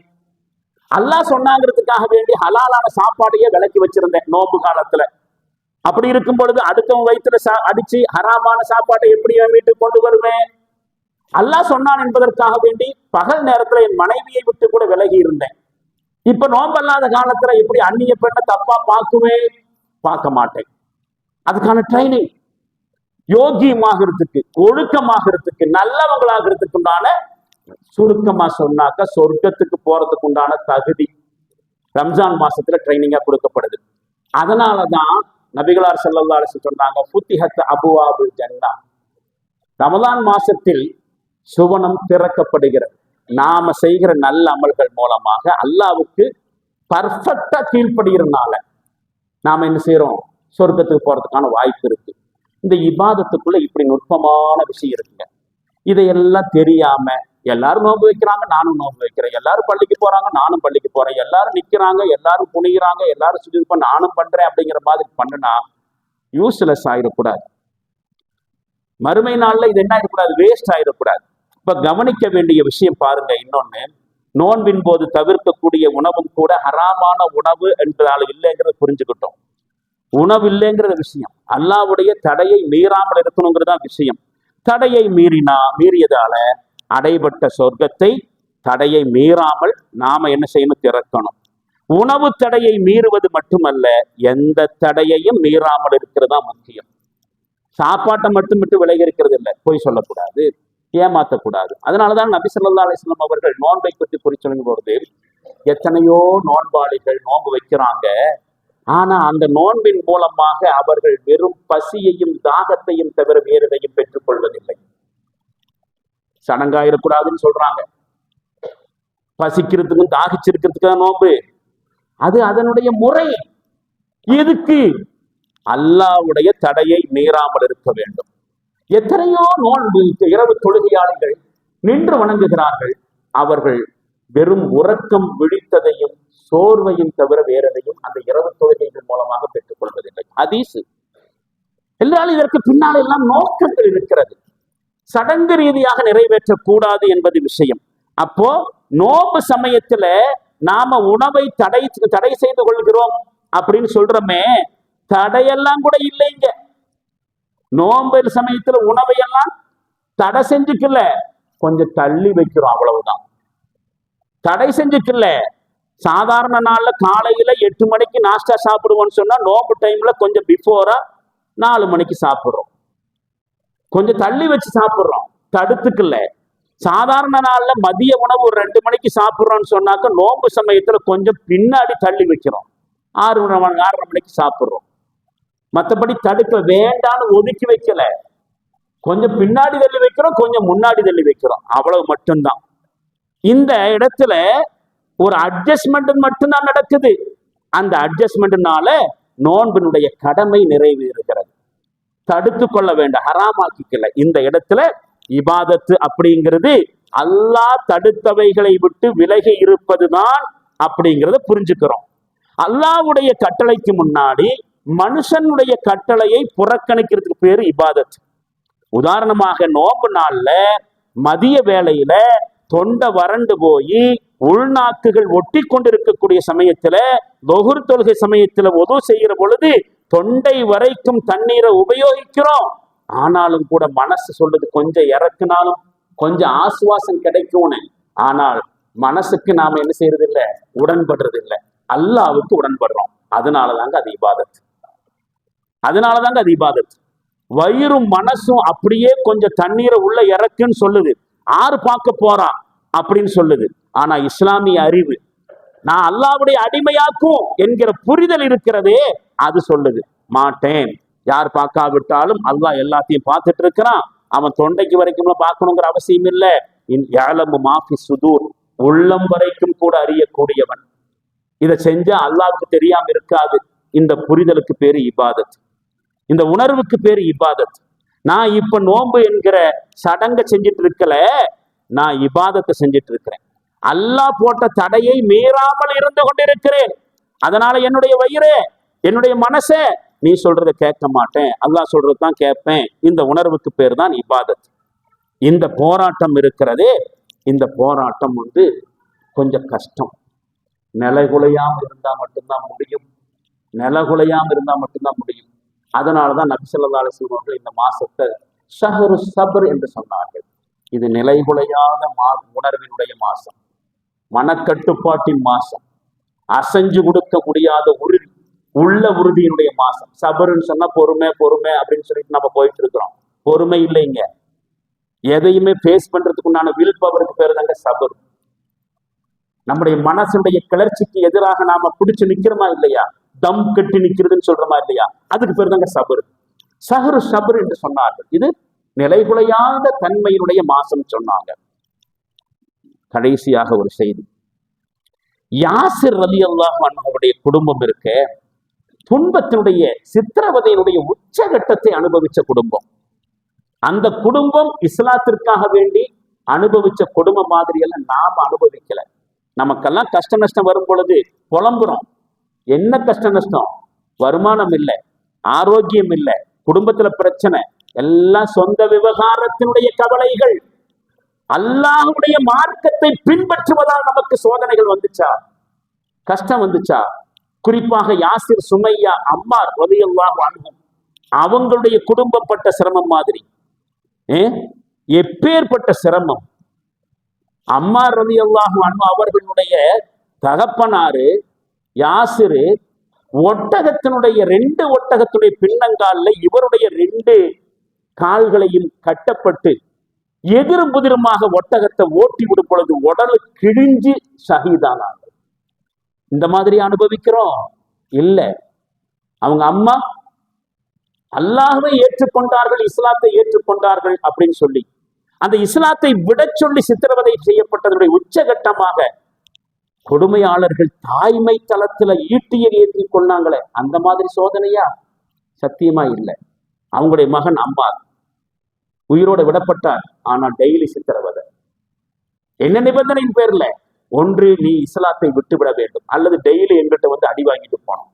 அல்லாஹ் சொன்னாங்கிறதுக்காக வேண்டி ஹலாலான சாப்பாடையே விலக்கி வச்சிருந்தேன் நோன்பு காலத்துல. அப்படி இருக்கும் பொழுது அடுத்தவன் வயிற்றுல அடிச்சு ஹராமான சாப்பாட்டை எப்படி என் வீட்டுக்கு கொண்டு வருவேன்? அல்லாஹ் சொன்னான் என்பதற்காக வேண்டி பகல் நேரத்துல என் மனைவியை விட்டு கூட விலகி இருந்தேன். இப்ப நோம்பல்லாத காலத்துல எப்படி அந்நிய பெண்ணை தப்பா பார்க்குவேன்? பார்க்க மாட்டேன். அதுக்கான ட்ரைனிங். யோகியமாகிறதுக்கு, ஒழுக்கமாகிறதுக்கு, நல்லவங்களாகிறதுக்கு உண்டான, சுருக்கமா சொன்னாக்க சொர்க்கத்துக்கு போறதுக்கு உண்டான தகுதி ரம்ஜான் மாசத்துல ட்ரைனிங்கா கொடுக்கப்படுது. அதனாலதான் நபிகளார் ஸல்லல்லாஹு அலைஹி வஸல்லம் சொன்னாங்க, ஃபுத்திஹத் அபுவாபுல் ஜன்னah. ரமலான் மாசத்தில் சுவனம் திறக்கப்படுகிறது. நாம செய்கிற நல்ல அமல்கள் மூலமாக அல்லாஹ்வுக்கு பர்ஃபெக்டா கீழ்ப்படுகிறதுனால நாம என்ன செய்யறோம்? சொர்க்கத்துக்கு போறதுக்கான வாய்ப்பு இருக்கு. இந்த இபாதத்துக்குள்ள இப்படி நுட்பமான விஷயம் இருக்குங்க. இதையெல்லாம் தெரியாம எல்லாரும் நோன்பு வைக்கிறாங்க, நானும் நோன்பு வைக்கிறேன். எல்லாரும் பள்ளிக்கு போறாங்க, நானும் பள்ளிக்கு போறேன். எல்லாரும் நிக்கிறாங்க, எல்லாரும் குனிகிறாங்க, எல்லாரும் சுஜூத் பண்ண நானும் பண்றேன் அப்படிங்கிற மாதிரி பண்ணுனா யூஸ்லெஸ் ஆயிடக்கூடாது. மறுமை நாள்ல இது என்ன ஆயிடக்கூடாது? வேஸ்ட் ஆயிடக்கூடாது. இப்ப கவனிக்க வேண்டிய விஷயம் பாருங்க. இன்னொன்னு, நோன்பின் போது தவிர்க்கக்கூடிய உணவும் கூட ஹராமான உணவு என்றால் இல்லைங்கிறத புரிஞ்சுக்கிட்டோம். உணவு இல்லைங்கிற விஷயம், அல்லாஹ்வுடைய தடையை மீறாமல் இருக்கணுங்கிறதா விஷயம். தடையை மீறியதால அடைபட்ட சொர்க்கத்தை தடையை மீறாமல் நாம என்ன செய்யணும்? திறக்கணும். உணவு தடையை மீறுவது மட்டுமல்ல, எந்த தடையையும் மீறாமல் இருக்கிறதா முக்கியம். சாப்பாட்டை மட்டும் விட்டு விலகி இருக்கிறது இல்லை, போய் சொல்லக்கூடாது, ஏமாற்றக்கூடாது. அதனாலதான் நபி ஸல்லல்லாஹு அலைஹி வஸல்லம் அவர்கள் நோன்பை பற்றி குறி சொல்லும் பொழுது, எத்தனையோ நோன்பாளிகள் நோன்பு வைக்கிறாங்க, ஆனா அந்த நோன்பின் மூலமாக அவர்கள் வெறும் பசியையும் தாகத்தையும் தவிர வேறு எதையும் பெற்றுக் கொள்வதில்லை. சடங்காயிடக்கூடாதுன்னு சொல்றாங்க. பசிக்கிறதுக்கும் தாகிச்சிருக்கிறதுக்காக நோன்பு, அது அதனுடைய முறை. எதுக்கு? அல்லாஹ்வுடைய தடையை மீறாமல் இருக்க வேண்டும். எத்தனையோ நோன்பு இரவு தொழுகையாளிகள் நின்று வணங்குகிறார்கள். அவர்கள் வெறும் உறக்கம் விழித்ததையும் சோர்வையும் தவிர வேறதையும் அந்த இரவு தொழுகைகள் மூலமாக பெற்றுக் கொள்வதில்லை. ஹதீஸ். என்றால் இதற்கு பின்னால் எல்லாம் நோக்கங்கள் இருக்கிறது. சடங்கு ரீதியாக நிறைவேற்றக்கூடாது என்பது விஷயம். அப்போ நோன்பு சமயத்துல நாம உணவை தடை செய்து கொள்கிறோம் அப்படின்னு சொல்றோமே, தடையெல்லாம் கூட இல்லைங்க. நோன்பு சமயத்துல உணவையெல்லாம் தடை செஞ்சுக்கல, கொஞ்சம் தள்ளி வைக்கிறோம், அவ்வளவுதான். தடை செஞ்சுக்கல. சாதாரண நாள்ல காலையில 8 மணிக்கு நாஸ்டா சாப்பிடுவோம்னு சொன்னா, நோம்பு டைம்ல கொஞ்சம் பிஃபோரா 4 மணிக்கு சாப்பிடுறோம், கொஞ்சம் தள்ளி வச்சு சாப்பிடுறோம், தடுத்துக்கல. சாதாரண நாள்ல மதிய உணவு ஒரு 2 மணிக்கு சாப்பிடுறோம்னு சொன்னாக்க, நோம்பு சமயத்துல கொஞ்சம் பின்னாடி தள்ளி வைக்கிறோம், 6:30 மணிக்கு சாப்பிடுறோம். மற்றபடி தடுக்க வேண்டான்னு ஒதுக்கி வைக்கல, கொஞ்சம் பின்னாடி தள்ளி வைக்கிறோம், கொஞ்சம் முன்னாடி தள்ளி வைக்கிறோம், அவ்வளவு மட்டும்தான். இந்த இடத்துல ஒரு அட்ஜஸ்ட்மெண்ட் மட்டும்தான் நடக்குது. அந்த அட்ஜஸ்ட்மெண்ட்னால நோன்பினுடைய கடமை நிறைவேறுகிறது. தடுத்து கொள்ள வேண்டாம், ஹராமாக்கிக்கல. இந்த இடத்துல இபாதத்து அப்படிங்கிறது அல்லாஹ் தடுத்தவைகளை விட்டு விலகி இருப்பதுதான் அப்படிங்கிறத புரிஞ்சுக்கிறோம். அல்லாஹ்வுடைய கட்டளைக்கு முன்னாடி மனுஷனுடைய கட்டளையை புறக்கணிக்கிறதுக்கு பேரு இபாதத். உதாரணமாக நோம்பு நாள்ல மதிய வேளையில தொண்டை வறண்டு போய் உள்நாக்குகள் ஒட்டி கொண்டிருக்கக்கூடிய சமயத்துல, தொகுர் தொழுகை சமயத்துல ஒது செய்யற பொழுது தொண்டை வரைக்கும் தண்ணீரை உபயோகிக்கிறோம். ஆனாலும் கூட மனசு சொல்லுது கொஞ்சம் இறக்குனாலும் கொஞ்சம் ஆசுவாசம் கிடைக்கும்னு. ஆனால் மனசுக்கு நாம என்ன செய்யறது இல்லை, உடன்படுறது இல்லை, அல்லாஹ்வுக்கு உடன்படுறோம். அதனாலதாங்க அது இபாதத். அதனாலதாங்க அது இபாதத். வயிறும் மனசும் அப்படியே கொஞ்சம் தண்ணீரை உள்ள இறக்குன்னு சொல்லுது, ஆறு பார்க்க போறான் அப்படின்னு சொல்லுது. ஆனா இஸ்லாமிய அறிவு நான் அல்லாஹ்வுடைய அடிமையாக்கும் என்கிற புரிதல் இருக்கிறதே, அது சொல்லுது மாட்டேன். யார் பார்க்காவிட்டாலும் அல்லாஹ் எல்லாத்தையும் பார்த்துட்டு இருக்கிறான், அவன் தொண்டைக்கு வரைக்கும் பார்க்கணுங்கிற அவசியம் இல்லை. யஅலமு மா ஃபி சுதூர், உள்ளம் வரைக்கும் கூட அறியக்கூடியவன். இதை செஞ்சா அல்லாஹ்வுக்கு தெரியாம இருக்காது. இந்த புரிதலுக்கு பேரு இபாதத், இந்த உணர்வுக்கு பேரு இபாதத். நான் இப்ப நோன்பு என்கிற சடங்கை செஞ்சுட்டு இருக்கல, நான் இபாதத்தை செஞ்சுட்டு இருக்கிறேன். அல்லாஹ் போட்ட தடையை மீறாமல் இருந்து கொண்டிருக்கிறேன். அதனால என்னுடைய வயிறே, என்னுடைய மனசே, நீ சொல்றத கேட்க மாட்டேன், அல்லாஹ் சொல்றதுதான் கேட்பேன். இந்த உணர்வுக்கு பேர் தான் இபாதத். இந்த போராட்டம் இருக்கிறதே, இந்த போராட்டம் கொஞ்சம் கஷ்டம். நிலைகுலையாம இருந்தா மட்டும்தான் முடியும், நிலைகுலையாம இருந்தா மட்டும்தான் முடியும். அதனாலதான் நபி ஸல்லல்லாஹு அலைஹி வஸல்லம் அவர்கள் இந்த மாசத்தை ஷஹ்ரு ஸப்ர் என்று சொன்னார்கள். இது நிலைகுலையாத உணர்வினுடைய மாசம், மனக்கட்டுப்பாட்டின் மாசம், அசைஞ்சு கொடுக்க முடியாத உறுதி, உள்ள உறுதியினுடைய மாசம். சபருன்னு சொன்னா பொறுமை பொறுமை அப்படின்னு சொல்லிட்டு நம்ம போயிட்டு இருக்கிறோம். பொறுமை இல்லைங்க. எதையுமே ஃபேஸ் பண்றதுக்கு உண்டான வில் பவருக்கு பேர் தாங்க சபர். நம்முடைய மனசுடைய கிளர்ச்சிக்கு எதிராக நாம பிடிச்சு நிக்கிறோமா இல்லையா, தம் கட்டி நிக்கிறதுன்னு சொல்றோமா இல்லையா, அதுக்கு பேர் தாங்க சபர். ஷஹ்ரு ஸப்ர் என்று சொன்னார்கள். இது நிலைகுலையாத தன்மையினுடைய மாசம் சொன்னாங்க. கடைசியாக ஒரு செய்தி, யாசிர் ரலியல்லாஹு அன்ஹுவுடைய குடும்பம் இருக்க, துன்பத்தினுடைய சித்திரவதையினுடைய உச்சகட்டத்தை அனுபவிச்ச குடும்பம். அந்த குடும்பம் இஸ்லாத்திற்காக வேண்டி அனுபவிச்ச குடும்பம் மாதிரியெல்லாம் நாம அனுபவிக்கல. நமக்கெல்லாம் கஷ்ட நஷ்டம் வரும் பொழுது புலம்புறோம். என்ன கஷ்ட நஷ்டம்? வருமானம் இல்லை, ஆரோக்கியம் இல்லை, குடும்பத்துல பிரச்சனை, எல்லாம் சொந்த விவகாரத்தினுடைய கவலைகள். அல்லாஹ்வுடைய மார்க்கத்தை பின்பற்றுவதால் நமக்கு சோதனைகள் வந்துச்சா, கஷ்டம் வந்துச்சா? குறிப்பாக யாசிர், சுமையா, அம்மார் ரலியல்லாஹு அன்ஹும் அவங்களுடைய குடும்பம் பட்ட சிரமம் மாதிரி எப்பேற்பட்ட சிரமம். அம்மார் ரலியல்லாஹு அன்ஹு அவர்களுடைய தகப்பனாரு யாசிரு ஒட்டகத்தினுடைய 2 ஒட்டகத்துடைய பின்னங்கால்ல இவருடைய 2 கால்களையும் கட்டப்பட்டு எதிரும் புதிருமாக ஒட்டகத்தை ஓட்டி விடும் பொழுது உடல் கிழிஞ்சு ஷஹீதானாங்க. இந்த மாதிரி அனுபவிக்கிறோம் இல்ல. அவங்க அம்மா அல்லாஹ்வை ஏற்றுக்கொண்டார்கள், இஸ்லாத்தை ஏற்றுக்கொண்டார்கள் அப்படின்னு சொல்லி அந்த இஸ்லாத்தை விட சொல்லி சித்திரவதை செய்யப்பட்டதனுடைய உச்சகட்டமாக கொடுமையாளர்கள் தாய்மை தளத்துல ஈட்டியர் ஏற்றி கொண்டாங்களே, அந்த மாதிரி சோதனையா? சத்தியமா இல்லை. அவங்களுடைய மகன் அம்மார் உயிரோட விடப்பட்டார், ஆனா டெய்லி சித்திரவதை. என்ன நிபந்தனையின் பேர்ல? ஒன்று, நீ இஸ்லாத்தை விட்டு விட வேண்டும், அல்லது டெய்லி எங்கிட்ட அடி வாங்கிட்டு போனோம்.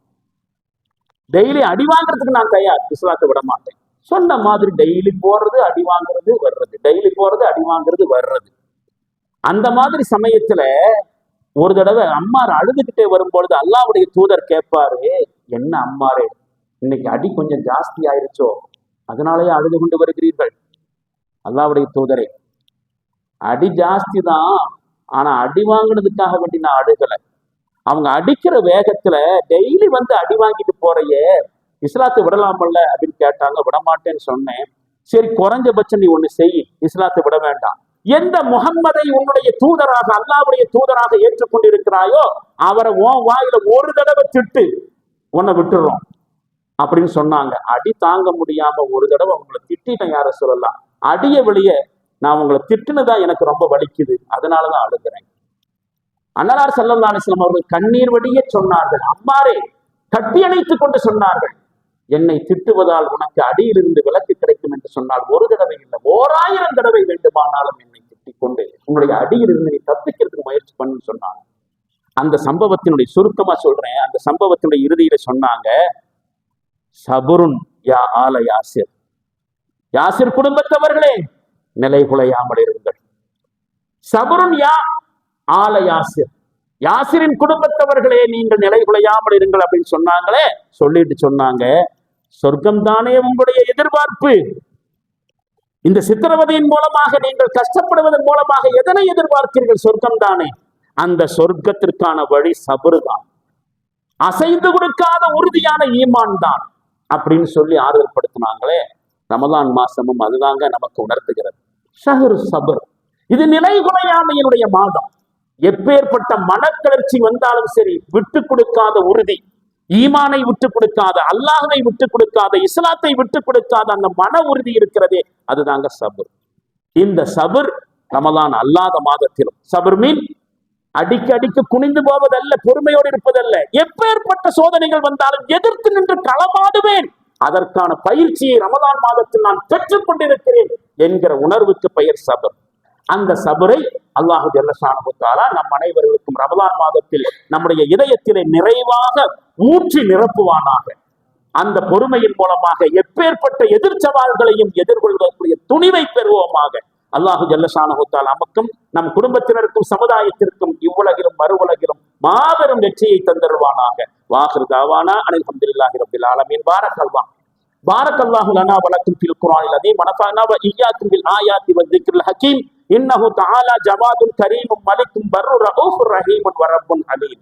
டெய்லி அடி வாங்குறதுக்கு நான் தயார், இஸ்லாத்தை விட மாட்டேன். சொன்ன மாதிரி டெய்லி போறது, அடி வாங்குறது, வர்றது, டெய்லி போறது, அடி வாங்குறது, வர்றது. அந்த மாதிரி சமயத்துல ஒரு தடவை அம்மார் அழுதுகிட்டே வரும்பொழுது அல்லாஹ்வுடைய தூதர் கேட்பாரு, என்ன அம்மாரே, இன்னைக்கு அடி கொஞ்சம் ஜாஸ்தி ஆயிருச்சோ, அதனாலேயே அழுது கொண்டு வருகிறீர்கள். அல்லாஹ்வுடைய தூதரே, அடி ஜாஸ்தி தான், ஆனா அடி வாங்கினதுக்காக வேண்டி நான் அழுகலை. அவங்க அடிக்கிற வேகத்துல டெய்லி வந்து அடி வாங்கிட்டு போறையே, இஸ்லாத்தை விடலாமல்ல அப்படின்னு கேட்டாங்க. விடமாட்டேன்னு சொன்னேன். சரி, குறைஞ்சபட்சம் நீ ஒண்ணு செய், இஸ்லாத்தை விட வேண்டாம். எந்த முகம்மதை உன்னுடைய தூதராக, அல்லாஹ்வுடைய தூதராக ஏற்றுக்கொண்டிருக்கிறாயோ அவரை உன் வாயில ஒரு தடவை திட்டு, உன்னை விட்டுறோம் அப்படின்னு சொன்னாங்க. அடி தாங்க முடியாம ஒரு தடவை உங்களை திட்டிட்டேன் யார சொல்லலாம். அடிய வெளியே நான் உங்களை திட்டுனதான் எனக்கு ரொம்ப வலிக்குது, அதனாலதான் அழுகிறேன். அன்னலார் ஸல்லல்லாஹு அலைஹி வஸல்லம் அவர்கள் கண்ணீர் வடிய சொன்னார்கள். அம்மாரே கட்டி அணைத்துக் கொண்டு சொன்னார்கள், என்னை திட்டுவதால் உனக்கு அடியிலிருந்து விலக்கு கிடைக்கும் என்று சொன்னால் ஒரு தடவை இல்லை, 1000 தடவை வேண்டுமானாலும் என்னை திட்டிக் கொண்டு உங்களுடைய அடியிலிருந்து நீ தப்பிக்கிறதுக்கு முயற்சி பண்ணு சொன்னாங்க. அந்த சம்பவத்தினுடைய சுருக்கமா சொல்றேன். அந்த சம்பவத்தினுடைய இறுதியில சொன்னாங்க, சபுருன் யா ஆல யாசிர், யாசிர் குடும்பத்தவர்களே நிலை குலையாமல் இருங்கள். சபுருன் யா ஆல யாசிர், யாசிரின் குடும்பத்தவர்களே நீங்கள் நிலை குலையாமல் இருங்கள் அப்படின்னு சொன்னாங்களே. சொல்லிட்டு சொன்னாங்க, சொர்க்கம் தானே உங்களுடைய எதிர்பார்ப்பு. இந்த சித்திரவதையின் மூலமாக நீங்கள் கஷ்டப்படுவதன் மூலமாக எதனை எதிர்பார்க்கிறீர்கள்? சொர்க்கம் தானே. அந்த சொர்க்கத்திற்கான வழி சபுரு தான், அசைந்து கொடுக்காத உறுதியான ஈமான் தான் அப்படின்னு சொல்லி ஆறுதல் படுத்தினாங்களே. ரமலான் மாசமும் அதுதாங்க நமக்கு உணர்த்துகிறது. ஷஹ்ரு சபர், இது நிலை குலையாமையினுடைய மாதம். எப்பேற்பட்ட மனக்கிளர்ச்சி வந்தாலும் சரி, விட்டு கொடுக்காத உறுதி, ஈமானை விட்டு கொடுக்காத, அல்லாஹ்வை விட்டு கொடுக்காத, இஸ்லாத்தை விட்டு கொடுக்காத அந்த மன உறுதி இருக்கிறதே, அதுதாங்க சபர். இந்த சபர் ரமலான் அல்லாத மாதத்திலும், சபர் மீன் அடிக்க குனிந்து போவதல்ல, பொறுமையோடு இருப்பதல்ல. எப்பேற்பட்ட சோதனைகள் வந்தாலும் எதிர்த்து நின்று களமாடுவேன், அதற்கான பயிற்சியை ரமலான் மாதத்தில் நான் பெற்றுக் கொண்டிருக்கிறேன் என்கிற உணர்வுக்கு பெயர் சபர். அந்த சபரை அல்லாஹு ஜல்ல ஷானஹு தஆலா நம் அனைவர்களுக்கும் ரமலான் மாதத்தில் நம்முடைய இதயத்திலே நிறைவாக ஊற்றி நிரப்புவானாக. அந்த பொறுமையின் மூலமாக எப்பேற்பட்ட எதிர்ச்சவால்களையும் எதிர்கொள்வதற்குரிய துணிவை பெறுவோமாக. அல்லாஹு ஜல்ல ஷானஹு தஆலா நமக்கும் நம் குடும்பத்தினருக்கும் சமுதாயத்திற்கும் இவ்வுலகிலும் மறு உலகிலும் மாபெரும் வெற்றியை தந்தருவானாக. வாஹிரு தாவானா அனில் ஹம்துலில்லாஹி ரப்பில் ஆலமீன். பாரக்கல்லாஹு லனா வ லக்கும் ஃபில் குர்ஆனில் அதீம் வ நஃபஅனா வ இய்யாக்கும் பில் ஆயாத்தி வ ذிக்ரில் ஹகீம். இன்னஹு தஆலா ஜவாதுன் கரீமும் மலிக்கும் பர்ரு ரഊஃபுர் ரஹீமுன் வ ரப்புன் அலீம்.